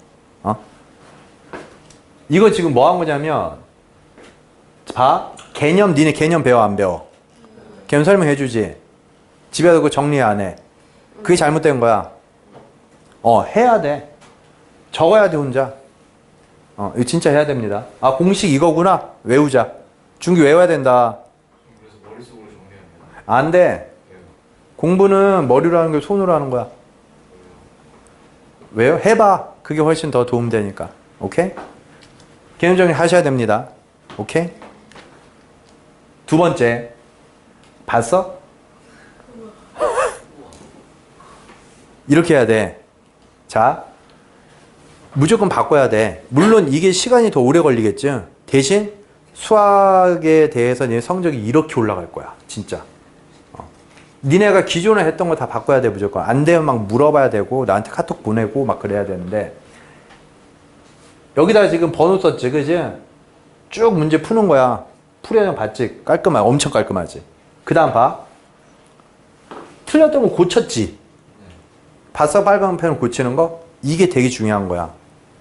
이거 지금 뭐 한 거냐면 봐. 개념 니네 개념 배워 안 배워? 개념 설명해 주지. 집에 가서 그거 정리 안 해. 그게 잘못된 거야. 해야 돼. 적어야 돼 혼자. 이거 진짜 해야 됩니다. 아 공식 이거구나. 외우자. 중기 외워야 된다. 그래서 머릿속으로 정리하면 안 돼. 공부는 머리로 하는 게 손으로 하는 거야. 왜요? 해봐. 그게 훨씬 더 도움되니까. 오케이? 개념 정리 하셔야 됩니다. 오케이? 두 번째. 봤어? 이렇게 해야 돼. 자. 무조건 바꿔야 돼. 물론 이게 시간이 더 오래 걸리겠죠. 대신 수학에 대해서 네 성적이 이렇게 올라갈 거야. 진짜. 니네가 기존에 했던 거 다 바꿔야 돼 무조건. 안 되면 막 물어봐야 되고 나한테 카톡 보내고 막 그래야 되는데 여기다 지금 번호 썼지 그지? 쭉 문제 푸는 거야. 풀이형 봤지? 깔끔하지? 엄청 깔끔하지? 그 다음 봐. 틀렸던 거 고쳤지? 봤어? 빨간 펜을 고치는 거? 이게 되게 중요한 거야.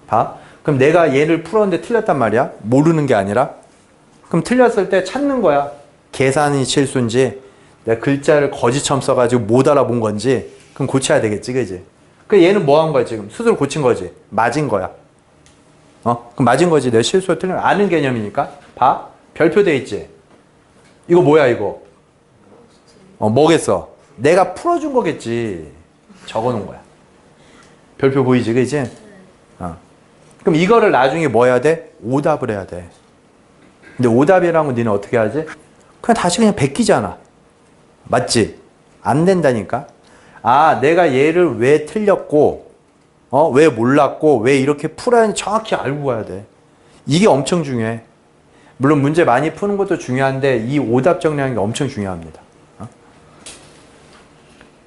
봐. 그럼 내가 얘를 풀었는데 틀렸단 말이야. 모르는 게 아니라. 그럼 틀렸을 때 찾는 거야. 계산이 실수인지 내가 글자를 거지처럼 써가지고 못 알아본 건지 그럼 고쳐야 되겠지 그지? 그럼 얘는 뭐 한 거야 지금? 스스로 고친 거지. 맞은 거야. 그럼 맞은 거지. 내가 실수가 틀린 거 아는 개념이니까. 봐. 별표 돼 있지? 이거 뭐야 이거? 뭐겠어? 내가 풀어준 거겠지. 적어놓은 거야. 별표 보이지 그지? 그럼 이거를 나중에 뭐 해야 돼? 오답을 해야 돼. 근데 오답이라는 건 니는 어떻게 하지? 그냥 다시 그냥 베끼잖아. 맞지? 안 된다니까. 아 내가 얘를 왜 틀렸고 왜 몰랐고 왜 이렇게 풀어야 하는지 정확히 알고 가야 돼. 이게 엄청 중요해. 물론 문제 많이 푸는 것도 중요한데 이 오답 정리하는 게 엄청 중요합니다.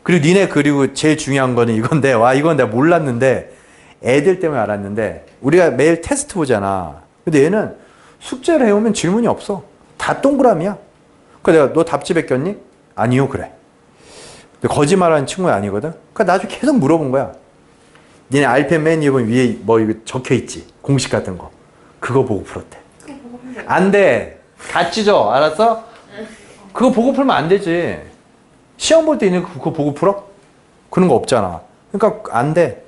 그리고 제일 중요한 거는 이건데 와 이건 내가 몰랐는데 애들 때문에 알았는데 우리가 매일 테스트 보잖아. 근데 얘는 숙제를 해오면 질문이 없어. 다 동그라미야. 그래서 내가 너 답지 베꼈니? 아니요 그래. 근데 거짓말하는 친구는 아니거든. 그러니까 나중에 계속 물어본 거야. 니네 RPM 맨 위에 뭐 이거 적혀있지? 공식 같은 거. 그거 보고 풀었대. 안 돼. 다 찢어. 알았어? 그거 보고 풀면 안 되지. 시험 볼 때 있는 그거 보고 풀어? 그런 거 없잖아. 그러니까 안 돼.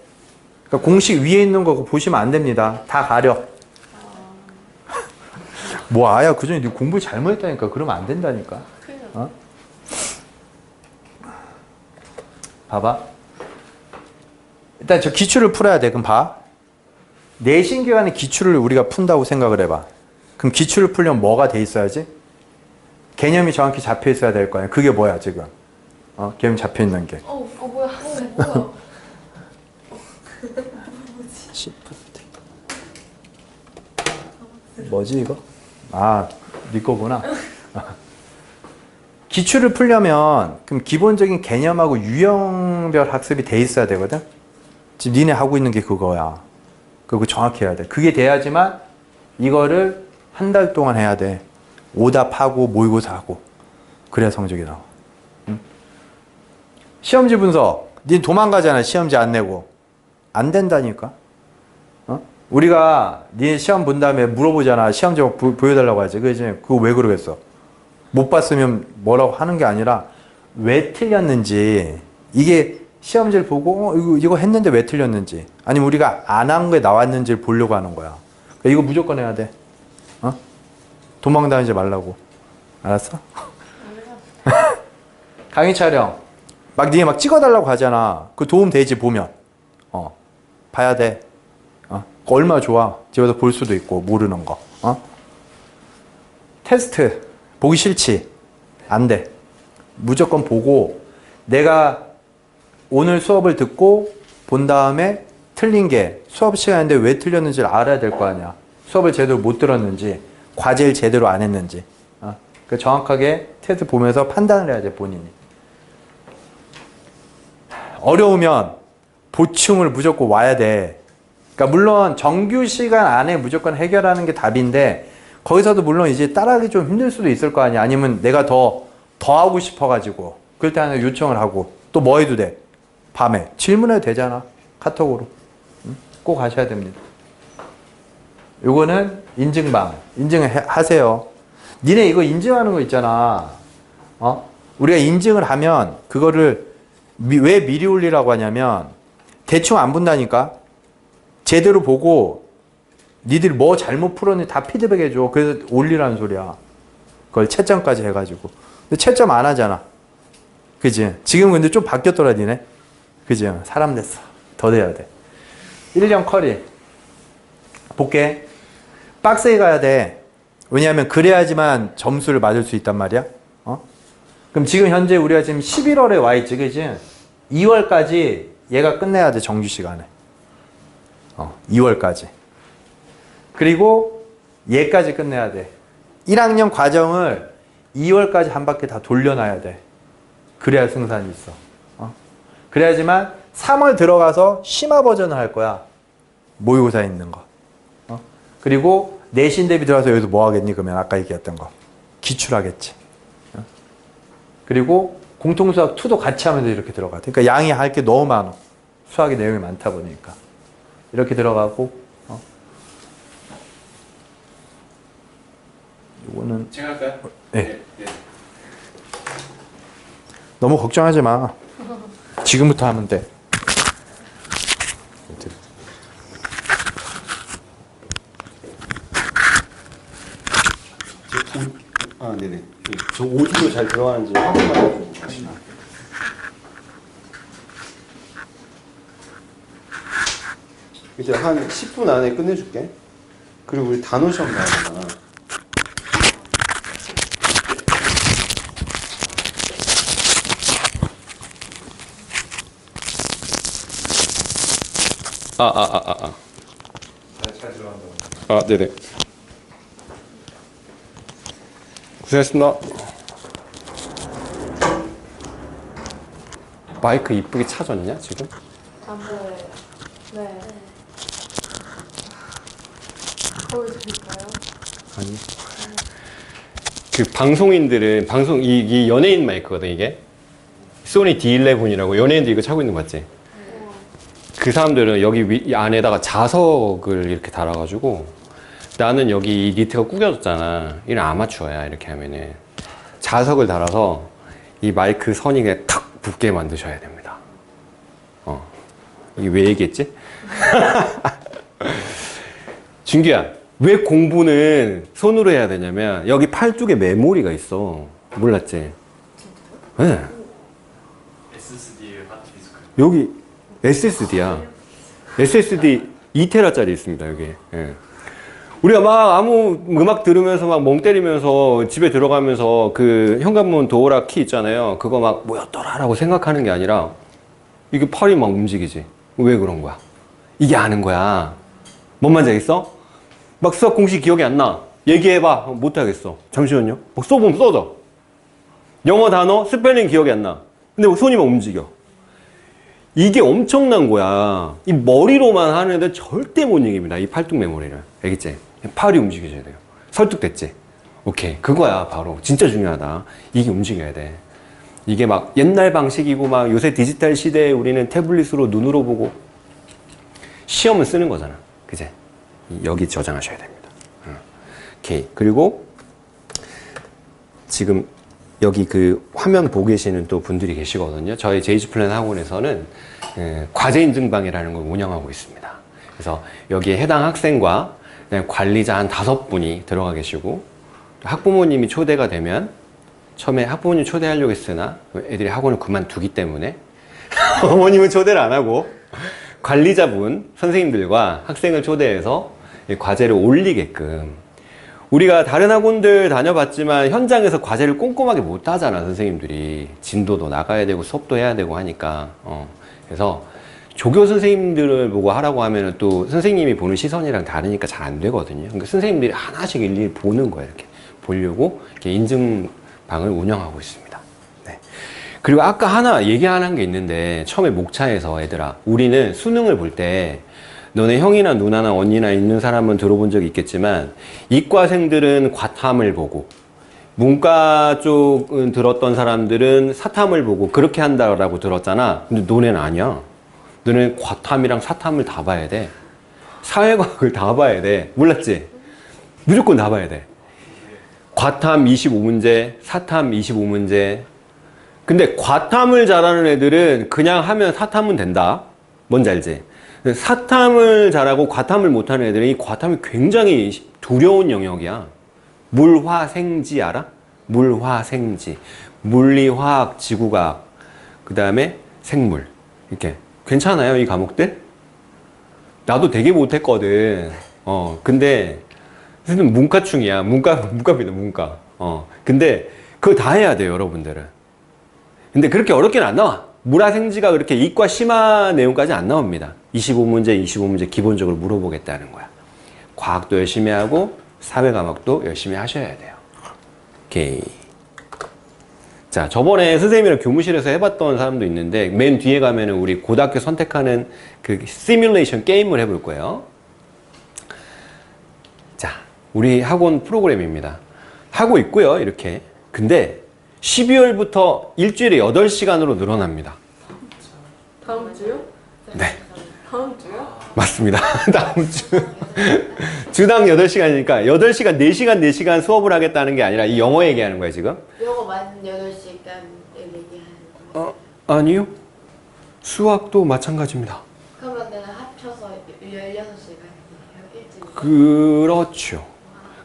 그러니까 공식 위에 있는 거 보시면 안 됩니다. 다 가려. 뭐 아야 그전에 네 공부 잘못했다니까. 그러면 안 된다니까. 봐봐. 일단 저 기출을 풀어야 돼. 그럼 봐. 내신 기간에 기출을 우리가 푼다고 생각을 해봐. 그럼 기출을 풀려면 뭐가 돼 있어야지? 개념이 정확히 잡혀 있어야 될 거 아니야. 그게 뭐야 지금? 개념 잡혀 있는 게. 뭐야. 뭐야. Shift. 뭐지 이거? 아, 네 거구나. 기출을 풀려면 그럼 기본적인 개념하고 유형별 학습이 돼 있어야 되거든. 지금 니네 하고 있는 게 그거야. 그거 정확히 해야 돼. 그게 돼야지만 이거를 한 달 동안 해야 돼. 오답하고 모의고사 하고. 그래야 성적이 나와. 응? 시험지 분석. 니 도망가잖아. 시험지 안 내고. 안 된다니까. 어? 우리가 니 시험 본 다음에 물어보잖아. 시험지 보여달라고 하지. 그거 왜 그러겠어? 못 봤으면 뭐라고 하는 게 아니라 왜 틀렸는지, 이게 시험지를 보고 이거 했는데 왜 틀렸는지, 아니면 우리가 안 한 게 나왔는지를 보려고 하는 거야. 그러니까 이거 무조건 해야 돼. 어? 도망다니지 말라고. 알았어? 강의 촬영 막 니네 막 찍어달라고 하잖아. 그 도움 되지 보면. 봐야 돼. 그거 얼마나 좋아. 집에서 볼 수도 있고 모르는 거. 테스트 보기 싫지? 안 돼. 무조건 보고 내가 오늘 수업을 듣고 본 다음에 틀린 게 수업 시간인데 왜 틀렸는지를 알아야 될 거 아니야. 수업을 제대로 못 들었는지, 과제를 제대로 안 했는지. 그러니까 정확하게 테스트 보면서 판단을 해야 돼, 본인이. 어려우면 보충을 무조건 와야 돼. 그러니까 물론 정규 시간 안에 무조건 해결하는 게 답인데, 거기서도 물론 이제 따라하기 좀 힘들 수도 있을 거 아니야. 아니면 내가 더 하고 싶어가지고 그럴 때 하나 요청을 하고 또 뭐 해도 돼? 밤에 질문해도 되잖아. 카톡으로. 응? 꼭 하셔야 됩니다. 요거는 인증방. 인증을 하세요. 니네 이거 인증하는 거 있잖아. 우리가 인증을 하면 그거를 왜 미리 올리라고 하냐면 대충 안 본다니까. 제대로 보고 니들이 뭐 잘못 풀었는지 다 피드백 해줘. 그래서 올리라는 소리야. 그걸 채점까지 해가지고. 근데 채점 안 하잖아. 그지? 지금 근데 좀 바뀌었더라, 니네. 그지? 사람 됐어. 더 돼야 돼. 1년 커리. 볼게. 빡세게 가야 돼. 왜냐하면 그래야지만 점수를 맞을 수 있단 말이야. 그럼 지금 현재 우리가 지금 11월에 와 있지, 그지? 2월까지 얘가 끝내야 돼, 정규 시간에. 2월까지. 그리고 얘까지 끝내야 돼. 1학년 과정을 2월까지 한 바퀴 다 돌려놔야 돼. 그래야 승산이 있어. 그래야지만 3월 들어가서 심화 버전을 할 거야. 모의고사 있는 거. 그리고 내신 대비 들어가서 여기서 뭐 하겠니? 그러면 아까 얘기했던 거. 기출하겠지. 그리고 공통수학 2도 같이 하면서 이렇게 들어가. 그러니까 양이 할 게 너무 많아. 수학의 내용이 많다 보니까. 이렇게 들어가고. 이거는 제가 할까요? 네. 너무 걱정하지 마. 지금부터 하면 돼. 네네. 저 오디오 잘 들어가는지 확인만 해주세요. 이제 한 10분 안에 끝내줄게. 그리고 우리 단어 시험 나야 되잖아. 잘 들어간다고. 네네. 고생했습니다. 마이크 이쁘게 찾았냐, 지금? 안 보여요. 네. 보여드릴까요? 아니. 그 방송인들은, 이 연예인 마이크거든, 이게. 소니 D11이라고 연예인들 이거 차고 있는 거 맞지? 그 사람들은 여기 이 안에다가 자석을 이렇게 달아가지고 나는 여기 이 니트가 구겨졌잖아. 이런 아마추어야. 이렇게 하면은 자석을 달아서 이 마이크 선이 그냥 탁 붙게 만드셔야 됩니다. 이게 왜 얘기했지? 준규야, 왜 공부는 손으로 해야 되냐면 여기 팔뚝에 메모리가 있어. 몰랐지? 네. SSD 하드디스크. 여기 SSD야. SSD 2테라짜리 있습니다, 여기. 예. 우리가 막 아무 음악 들으면서 막 멍 때리면서 집에 들어가면서 그 현관문 도어락 키 있잖아요. 그거 막 뭐였더라라고 생각하는 게 아니라 이게 팔이 막 움직이지. 왜 그런 거야? 이게 아는 거야. 뭔 말인지 알겠어? 막 수학 공식 기억이 안 나. 얘기해봐. 못하겠어. 잠시만요. 막 써보면 써져. 영어 단어, 스펠링 기억이 안 나. 근데 손이 막 움직여. 이게 엄청난 거야. 이 머리로만 하는 애들 절대 못 이깁니다. 이 팔뚝 메모리를. 알겠지? 팔이 움직여줘야 돼요. 설득됐지? 오케이. 그거야, 바로. 진짜 중요하다. 이게 움직여야 돼. 이게 막 옛날 방식이고 막 요새 디지털 시대에 우리는 태블릿으로 눈으로 보고 시험은 쓰는 거잖아. 그제? 여기 저장하셔야 됩니다. 오케이. 그리고 지금 여기 그 화면 보고 계시는 또 분들이 계시거든요. 저희 제이지 플랜 학원에서는 과제 인증방이라는 걸 운영하고 있습니다. 그래서 여기에 해당 학생과 관리자 한 5분이 들어가 계시고 학부모님이 초대가 되면 처음에 학부모님 초대하려고 했으나 애들이 학원을 그만두기 때문에 어머님은 초대를 안 하고 관리자분, 선생님들과 학생을 초대해서 과제를 올리게끔. 우리가 다른 학원들 다녀봤지만 현장에서 과제를 꼼꼼하게 못 하잖아, 선생님들이. 진도도 나가야 되고 수업도 해야 되고 하니까. 그래서 조교 선생님들을 보고 하라고 하면은 또 선생님이 보는 시선이랑 다르니까 잘 안 되거든요. 그러니까 선생님들이 하나씩 일일이 보는 거예요. 이렇게 보려고 이렇게 인증방을 운영하고 있습니다. 네. 그리고 아까 하나 얘기 안 한 게 있는데 처음에 목차에서 얘들아, 우리는 수능을 볼 때 너네 형이나 누나나 언니나 있는 사람은 들어본 적이 있겠지만 이과생들은 과탐을 보고 문과 쪽 들었던 사람들은 사탐을 보고 그렇게 한다라고 들었잖아. 근데 너네는 아니야. 너네는 과탐이랑 사탐을 다 봐야 돼. 사회과학을 다 봐야 돼. 몰랐지? 무조건 다 봐야 돼. 과탐 25문제, 사탐 25문제. 근데 과탐을 잘하는 애들은 그냥 하면 사탐은 된다. 뭔지 알지? 사탐을 잘하고 과탐을 못하는 애들은 이 과탐이 굉장히 두려운 영역이야. 물화생지 알아? 물화생지. 물리, 화학, 지구과학. 그 다음에 생물. 이렇게. 괜찮아요, 이 과목들? 나도 되게 못했거든. 근데 선생님 문과충이야. 문과입니다, 문과. 근데 그거 다 해야 돼요, 여러분들은. 근데 그렇게 어렵게는 안 나와. 물화생지가 그렇게 이과 심화 내용까지 안 나옵니다. 25문제 기본적으로 물어보겠다는 거야. 과학도 열심히 하고 사회 과목도 열심히 하셔야 돼요. 오케이. 자, 저번에 선생님이랑 교무실에서 해봤던 사람도 있는데 맨 뒤에 가면은 우리 고등학교 선택하는 그 시뮬레이션 게임을 해볼 거예요. 자, 우리 학원 프로그램입니다. 하고 있고요, 이렇게. 근데 12월부터 일주일에 8시간으로 늘어납니다. 다음 주요? 네. 다음 주요? 맞습니다. 다음 주. 주당 8시간이니까 8시간, 4시간, 4시간 수업을 하겠다는 게 아니라 이 영어 얘기하는 거야, 지금? 영어 만 8시간 얘기하는 거. 아니요. 수학도 마찬가지입니다. 그러면은 합쳐서 16시간이에요, 일주일에. 그렇죠.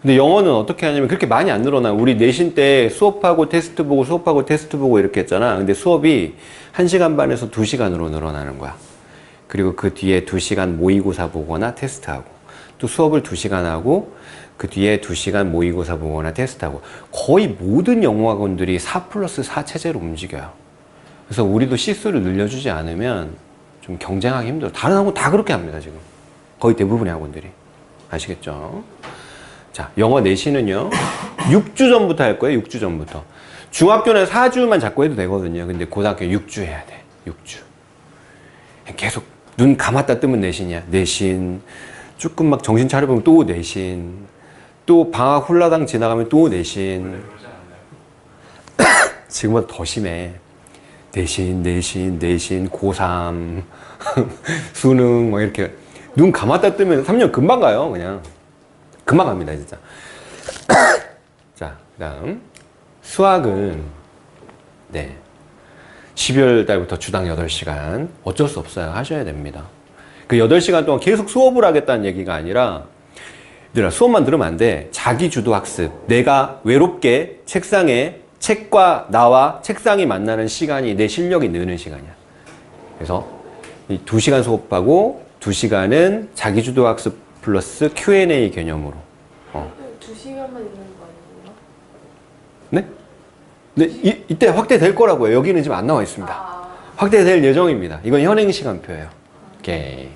근데 영어는 어떻게 하냐면 그렇게 많이 안 늘어나. 우리 내신 때 수업하고 테스트 보고 수업하고 테스트 보고 이렇게 했잖아. 근데 수업이 1시간 반에서 2시간으로 늘어나는 거야. 그리고 그 뒤에 2시간 모의고사 보거나 테스트하고 또 수업을 2시간 하고 그 뒤에 2시간 모의고사 보거나 테스트하고 거의 모든 영어학원들이 4+4 체제로 움직여요. 그래서 우리도 시수를 늘려주지 않으면 좀 경쟁하기 힘들어. 다른 학원 다 그렇게 합니다, 지금. 거의 대부분의 학원들이. 아시겠죠? 자, 영어 내신은요, 6주 전부터 할 거예요, 6주 전부터. 중학교는 4주만 잡고 해도 되거든요. 근데 고등학교 6주 해야 돼, 6주. 계속 눈 감았다 뜨면 내신이야. 내신. 조금 막 정신 차려보면 또 내신. 또 방학 홀라당 지나가면 또 내신. 지금보다 더 심해. 내신, 고3, 수능, 뭐 이렇게. 눈 감았다 뜨면 3년 금방 가요, 그냥. 금방 갑니다, 진짜. 자, 그 다음. 수학은, 네. 12월 달부터 주당 8시간. 어쩔 수 없어요. 하셔야 됩니다. 그 8시간 동안 계속 수업을 하겠다는 얘기가 아니라, 얘들아, 수업만 들으면 안 돼. 자기주도 학습. 내가 외롭게 책상에 책과 나와 책상이 만나는 시간이 내 실력이 느는 시간이야. 그래서 이 2시간 수업하고 2시간은 자기주도 학습 플러스 Q&A 개념으로. 2시간만 있는 거 아니에요? 네? 네, 이때 확대될 거라고요. 여기는 지금 안 나와 있습니다. 아, 확대될 예정입니다. 이건 현행 시간표예요. 오케이.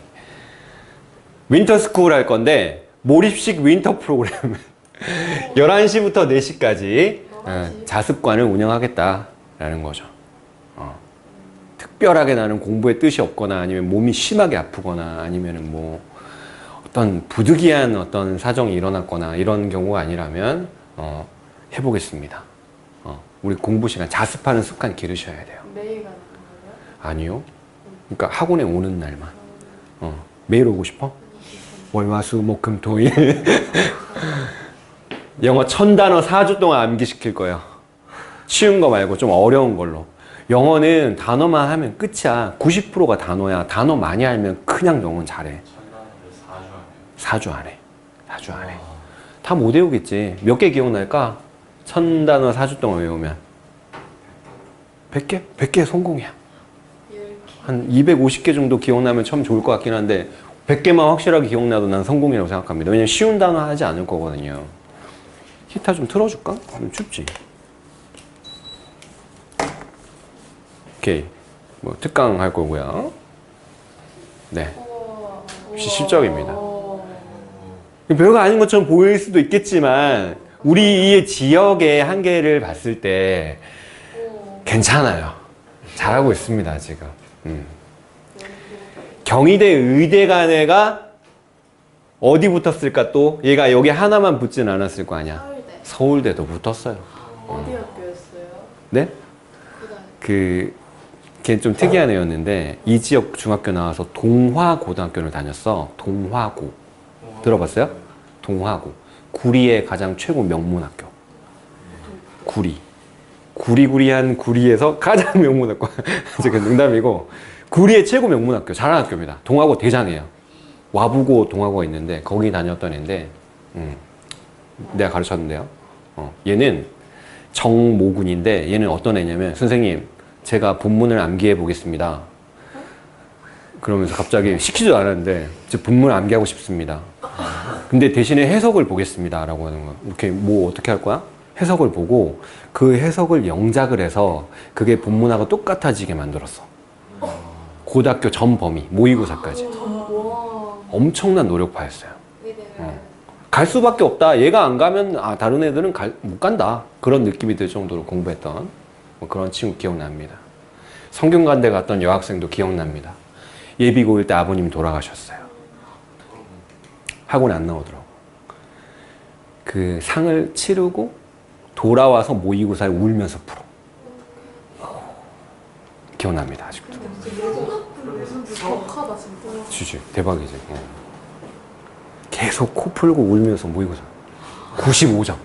윈터 스쿨 할 건데 몰입식 윈터 프로그램 11시부터 4시까지 자습관을 운영하겠다라는 거죠. 특별하게 나는 공부에 뜻이 없거나 아니면 몸이 심하게 아프거나 아니면은 뭐 어떤 부득이한 어떤 사정이 일어났거나 이런 경우가 아니라면 해보겠습니다. 우리 공부 시간 자습하는 습관 기르셔야 돼요. 매일 가는 거예요? 아니요. 그러니까 학원에 오는 날만. 매일 오고 싶어? 월화수목금토일 영어 1000단어 4주 동안 암기시킬 거예요. 쉬운 거 말고 좀 어려운 걸로. 영어는 단어만 하면 끝이야. 90%가 단어야. 단어 많이 알면 그냥 영어는 잘해. 4주 안에. 4주 안에. 다 못 외우겠지. 몇 개 기억날까? 1000단어 4주 동안 외우면 100개? 100개 성공이야. 한 250개 정도 기억나면 참 좋을 것 같긴 한데 100개만 확실하게 기억나도 난 성공이라고 생각합니다. 왜냐면 쉬운 단어 하지 않을 거거든요. 히타 좀 틀어줄까? 좀 춥지? 오케이. 뭐 특강 할 거고요. 네. 실적입니다. 별거 아닌 것처럼 보일 수도 있겠지만 우리의 지역의 한계를 봤을 때 괜찮아요. 잘하고 있습니다, 지금. 경희대 의대간애가 어디 붙었을까 또? 얘가 여기 하나만 붙진 않았을 거 아니야. 서울대도 붙었어요. 어디 학교였어요? 네? 고등학교. 걔 좀 특이한 애였는데 이 지역 중학교 나와서 동화고등학교를 다녔어. 동화고. 들어봤어요? 동화고. 구리의 가장 최고 명문학교. 구리. 구리구리한 구리에서 가장 명문학교. 지금 농담이고 구리의 최고 명문학교. 잘하는 학교입니다. 동화고 대장이에요. 와부고 동화고가 있는데 거기 다녔던 애인데 내가 가르쳤는데요. 얘는 정모군인데 얘는 어떤 애냐면 선생님 제가 본문을 암기해 보겠습니다. 그러면서 갑자기 시키지도 않았는데 저 본문을 암기하고 싶습니다. 근데 대신에 해석을 보겠습니다 라고 하는 거야. 이렇게 뭐 어떻게 할 거야? 해석을 보고 그 해석을 영작을 해서 그게 본문하고 똑같아지게 만들었어. 고등학교 전 범위 모의고사까지. 엄청난 노력파였어요. 갈 수밖에 없다. 얘가 안 가면 다른 애들은 못 간다. 그런 느낌이 들 정도로 공부했던 뭐 그런 친구 기억납니다. 성균관대 갔던 여학생도 기억납니다. 예비고일 때 아버님이 돌아가셨어요. 학원에 안 나오더라고. 그 상을 치르고 돌아와서 모의고사에 울면서 풀어. 기억납니다, 아직도. 격하다 진짜. 주지 대박이지. 계속 코 풀고 울면서 모의고사 95점.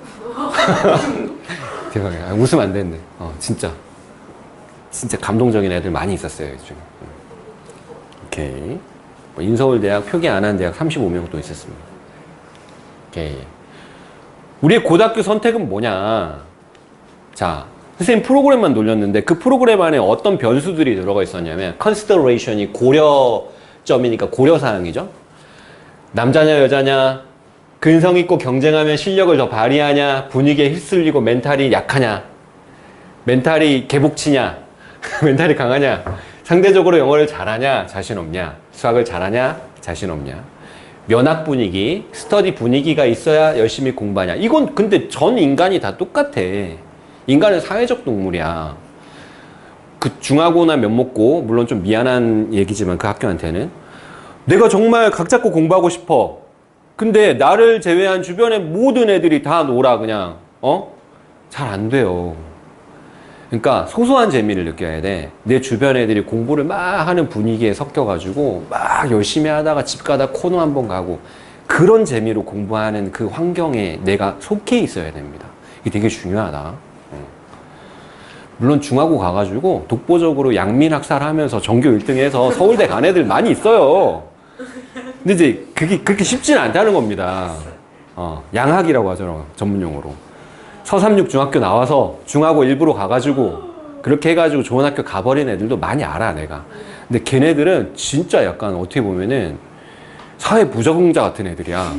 대박이야. 웃으면 안 되는데. 진짜 감동적인 애들 많이 있었어요, 요즘. 오케이. 인서울대학 표기 안 한 대학 35명 또 있었습니다. 오케이. 우리의 고등학교 선택은 뭐냐? 자, 선생님 프로그램만 돌렸는데 그 프로그램 안에 어떤 변수들이 들어가 있었냐면 consideration이 고려점이니까 고려사항이죠. 남자냐 여자냐, 근성 있고 경쟁하면 실력을 더 발휘하냐, 분위기에 휩쓸리고 멘탈이 약하냐, 멘탈이 개복치냐, 멘탈이 강하냐, 상대적으로 영어를 잘하냐, 자신 없냐, 수학을 잘하냐, 자신 없냐, 면학 분위기, 스터디 분위기가 있어야 열심히 공부하냐. 이건 근데 전 인간이 다 똑같아. 인간은 사회적 동물이야. 그 중하고나 면목고, 물론 좀 미안한 얘기지만 그 학교한테는 내가 정말 각 잡고 공부하고 싶어. 근데 나를 제외한 주변의 모든 애들이 다 놀아 그냥. 잘 안 돼요. 그러니까 소소한 재미를 느껴야 돼. 내 주변 애들이 공부를 막 하는 분위기에 섞여가지고 막 열심히 하다가 집 가다 코너 한번 가고 그런 재미로 공부하는 그 환경에 내가 속해 있어야 됩니다. 이게 되게 중요하다. 물론 중하고 가가지고 독보적으로 양민학살 하면서 전교 1등 해서 서울대 간 애들 많이 있어요. 근데 이제 그게 그렇게 쉽지는 않다는 겁니다. 양학이라고 하죠, 전문용어로. 서삼육 중학교 나와서 중하고 일부러 가가지고 그렇게 해가지고 좋은 학교 가버린 애들도 많이 알아, 내가. 근데 걔네들은 진짜 약간 어떻게 보면은 사회 부적응자 같은 애들이야.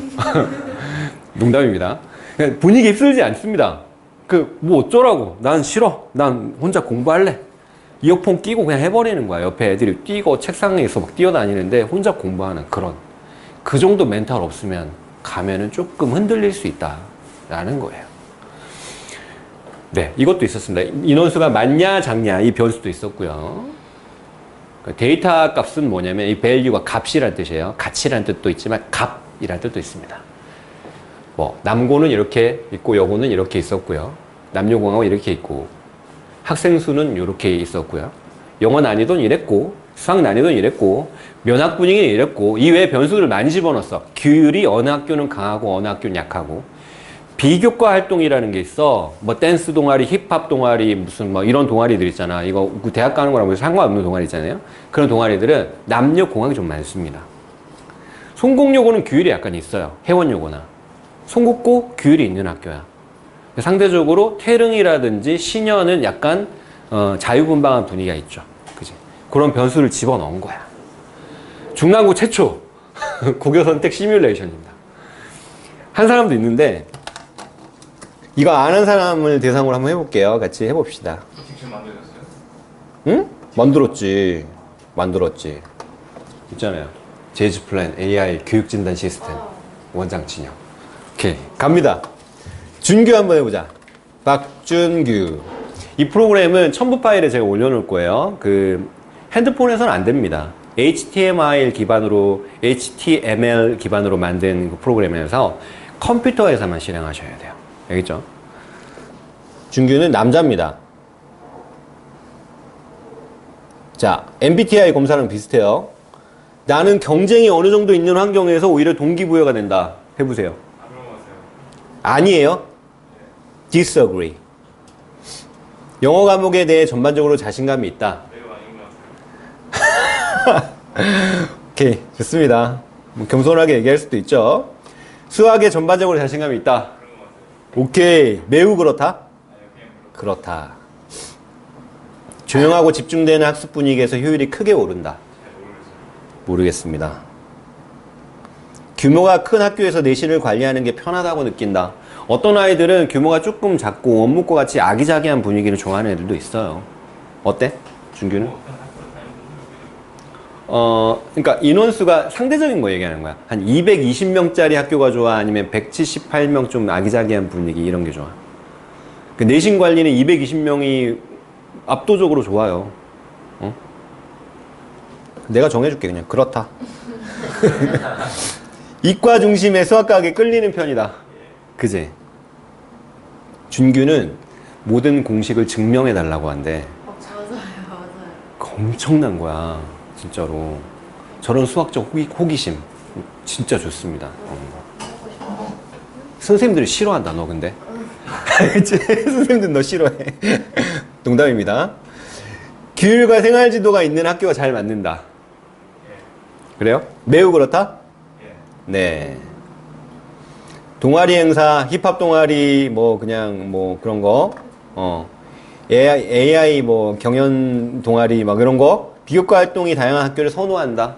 농담입니다. 분위기 휩쓸지 않습니다. 뭐 어쩌라고. 난 싫어. 난 혼자 공부할래. 이어폰 끼고 그냥 해버리는 거야. 옆에 애들이 뛰고 책상에서 막 뛰어다니는데 혼자 공부하는 그런. 그 정도 멘탈 없으면 가면은 조금 흔들릴 수 있다라는 거예요. 네, 이것도 있었습니다. 인원수가 많냐 작냐 이 변수도 있었고요. 데이터 값은 뭐냐면 이 value가 값이란 뜻이에요. 가치란 뜻도 있지만 값이란 뜻도 있습니다. 뭐 남고는 이렇게 있고 여고는 이렇게 있었고요. 남녀공학은 이렇게 있고 학생 수는 이렇게 있었고요. 영어 난이도는 이랬고 수학 난이도는 이랬고 면학 분위기는 이랬고 이 외에 변수를 많이 집어넣었어. 규율이 어느 학교는 강하고 어느 학교는 약하고 비교과 활동이라는 게 있어. 뭐 댄스 동아리, 힙합 동아리, 무슨 뭐 이런 동아리들 있잖아. 이거 대학 가는 거랑 상관없는 동아리 있잖아요. 그런 동아리들은 남녀 공학이 좀 많습니다. 송공여고는 규율이 약간 있어요. 회원여고나. 송국고 규율이 있는 학교야. 상대적으로 태릉이라든지 신여는 약간 자유분방한 분위기가 있죠. 그지? 그런 변수를 집어넣은 거야. 중랑구 최초 고교 선택 시뮬레이션입니다. 한 사람도 있는데 이거 아는 사람을 대상으로 한번 해볼게요. 같이 해봅시다. 직접 만드셨어요? 응? 만들었지. 있잖아요. 제이즈 플랜 AI 교육진단 시스템 원장 진영. 오케이, 갑니다. 준규 한번 해보자. 박준규. 이 프로그램은 첨부 파일에 제가 올려놓을 거예요. 그 핸드폰에서는 안 됩니다. HTML 기반으로 만든 그 프로그램이라서 컴퓨터에서만 실행하셔야 돼요. 알겠죠? 준규는 남자입니다. 자, MBTI 검사랑 비슷해요. 나는 경쟁이 어느 정도 있는 환경에서 오히려 동기부여가 된다. 해보세요. 아니에요? Disagree. 영어 과목에 대해 전반적으로 자신감이 있다. 오케이, 좋습니다. 뭐 겸손하게 얘기할 수도 있죠. 수학에 전반적으로 자신감이 있다. 오케이, 매우 그렇다? 그렇다. 조용하고 집중되는 학습 분위기에서 효율이 크게 오른다. 모르겠습니다. 규모가 큰 학교에서 내신을 관리하는 게 편하다고 느낀다. 어떤 아이들은 규모가 조금 작고 원무과 같이 아기자기한 분위기를 좋아하는 애들도 있어요. 어때? 준규는? 그러니까 인원수가 상대적인 거 얘기하는 거야. 한 220명짜리 학교가 좋아? 아니면 178명 좀 아기자기한 분위기 이런 게 좋아? 그 내신 관리는 220명이 압도적으로 좋아요. 어? 내가 정해줄게. 그냥 그렇다. 이과 중심의 수학과학에 끌리는 편이다. 그지? 준규는 모든 공식을 증명해 달라고 한대. 맞아요. 엄청난 거야. 진짜로. 저런 수학적 호기심 진짜 좋습니다. 선생님들이 싫어한다 너 근데. 그치? 선생님들 너 싫어해. 농담입니다. 규율과 생활지도가 있는 학교가 잘 맞는다. 그래요? 매우 그렇다? 네. 동아리 행사, 힙합 동아리, 뭐, 그냥, 뭐, 그런 거, AI 뭐, 경연 동아리, 막 이런 거, 비교과 활동이 다양한 학교를 선호한다?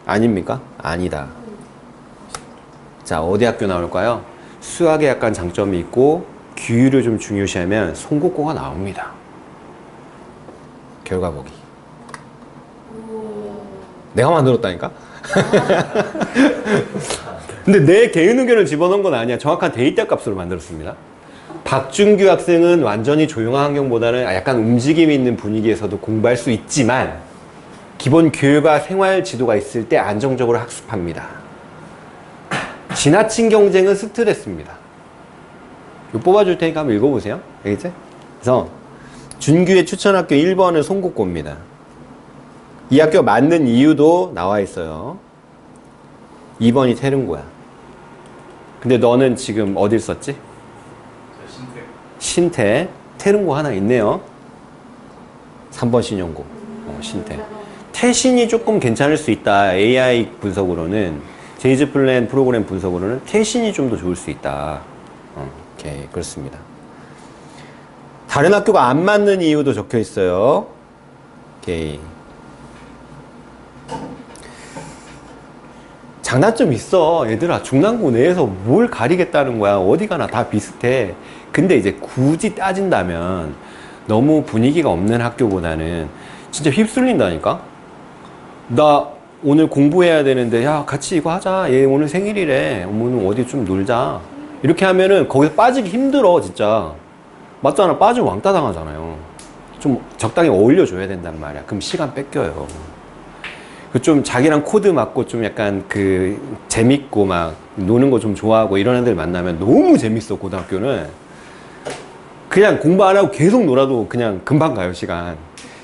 아닙니까? 아니다. 자, 어디 학교 나올까요? 수학에 약간 장점이 있고, 규율을 좀 중요시하면 송국고가 나옵니다. 결과 보기. 내가 만들었다니까? 근데 내 개인 의견을 집어넣은 건 아니야. 정확한 데이터 값으로 만들었습니다. 박준규 학생은 완전히 조용한 환경보다는 약간 움직임 있는 분위기에서도 공부할 수 있지만 기본 교육과 생활 지도가 있을 때 안정적으로 학습합니다. 지나친 경쟁은 스트레스입니다. 이거 뽑아줄 테니까 한번 읽어보세요. 알겠지? 그래서 준규의 추천학교 1번은 송국고입니다. 이 학교 맞는 이유도 나와 있어요. 2번이 태릉고야. 근데 너는 지금 어딜 썼지? 신태. 태릉고 하나 있네요. 3번 신영고. 신태. 태신이 조금 괜찮을 수 있다. AI 분석으로는, 제이즈 플랜 프로그램 분석으로는 태신이 좀 더 좋을 수 있다. 오케이, 그렇습니다. 다른 학교가 안 맞는 이유도 적혀 있어요. 오케이. 장단점 있어. 얘들아, 중랑구 내에서 뭘 가리겠다는 거야. 어디 가나 다 비슷해. 근데 이제 굳이 따진다면 너무 분위기가 없는 학교보다는 진짜 휩쓸린다니까? 나 오늘 공부해야 되는데 야 같이 이거 하자. 얘 오늘 생일이래. 오늘 어디 좀 놀자. 이렇게 하면은 거기서 빠지기 힘들어 진짜. 맞잖아. 빠지면 왕따 당하잖아요. 좀 적당히 어울려줘야 된단 말이야. 그럼 시간 뺏겨요. 그 좀 자기랑 코드 맞고 좀 약간 그 재밌고 막 노는 거 좀 좋아하고 이런 애들 만나면 너무 재밌어. 고등학교는 그냥 공부 안 하고 계속 놀아도 그냥 금방 가요 시간.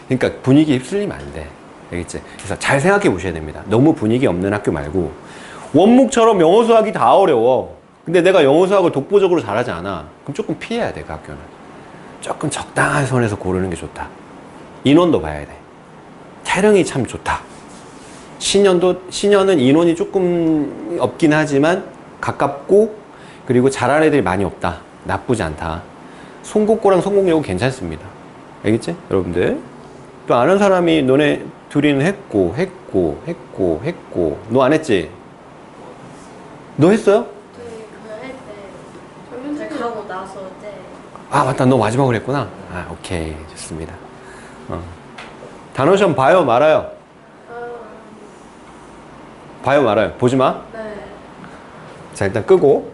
그러니까 분위기 휩쓸리면 안 돼. 알겠지? 그래서 잘 생각해 보셔야 됩니다. 너무 분위기 없는 학교 말고 원목처럼 영어 수학이 다 어려워. 근데 내가 영어 수학을 독보적으로 잘하지 않아. 그럼 조금 피해야 돼 그 학교는. 조금 적당한 선에서 고르는 게 좋다. 인원도 봐야 돼. 태릉이 참 좋다. 신현은 인원이 조금 없긴 하지만 가깝고 그리고 잘하는 애들이 많이 없다. 나쁘지 않다. 송곡고랑 성공여고 괜찮습니다. 알겠지? 여러분들. 또 아는 사람이 너네 둘이는 했고 너 안 했지? 너 했어요? 저희 그할때 저희 저희 가고 나서 이제 아 맞다 너 마지막으로 했구나. 아 오케이 좋습니다. 단어 시험 봐요 말아요? 봐요 말아요? 보지 마? 네. 자 일단 끄고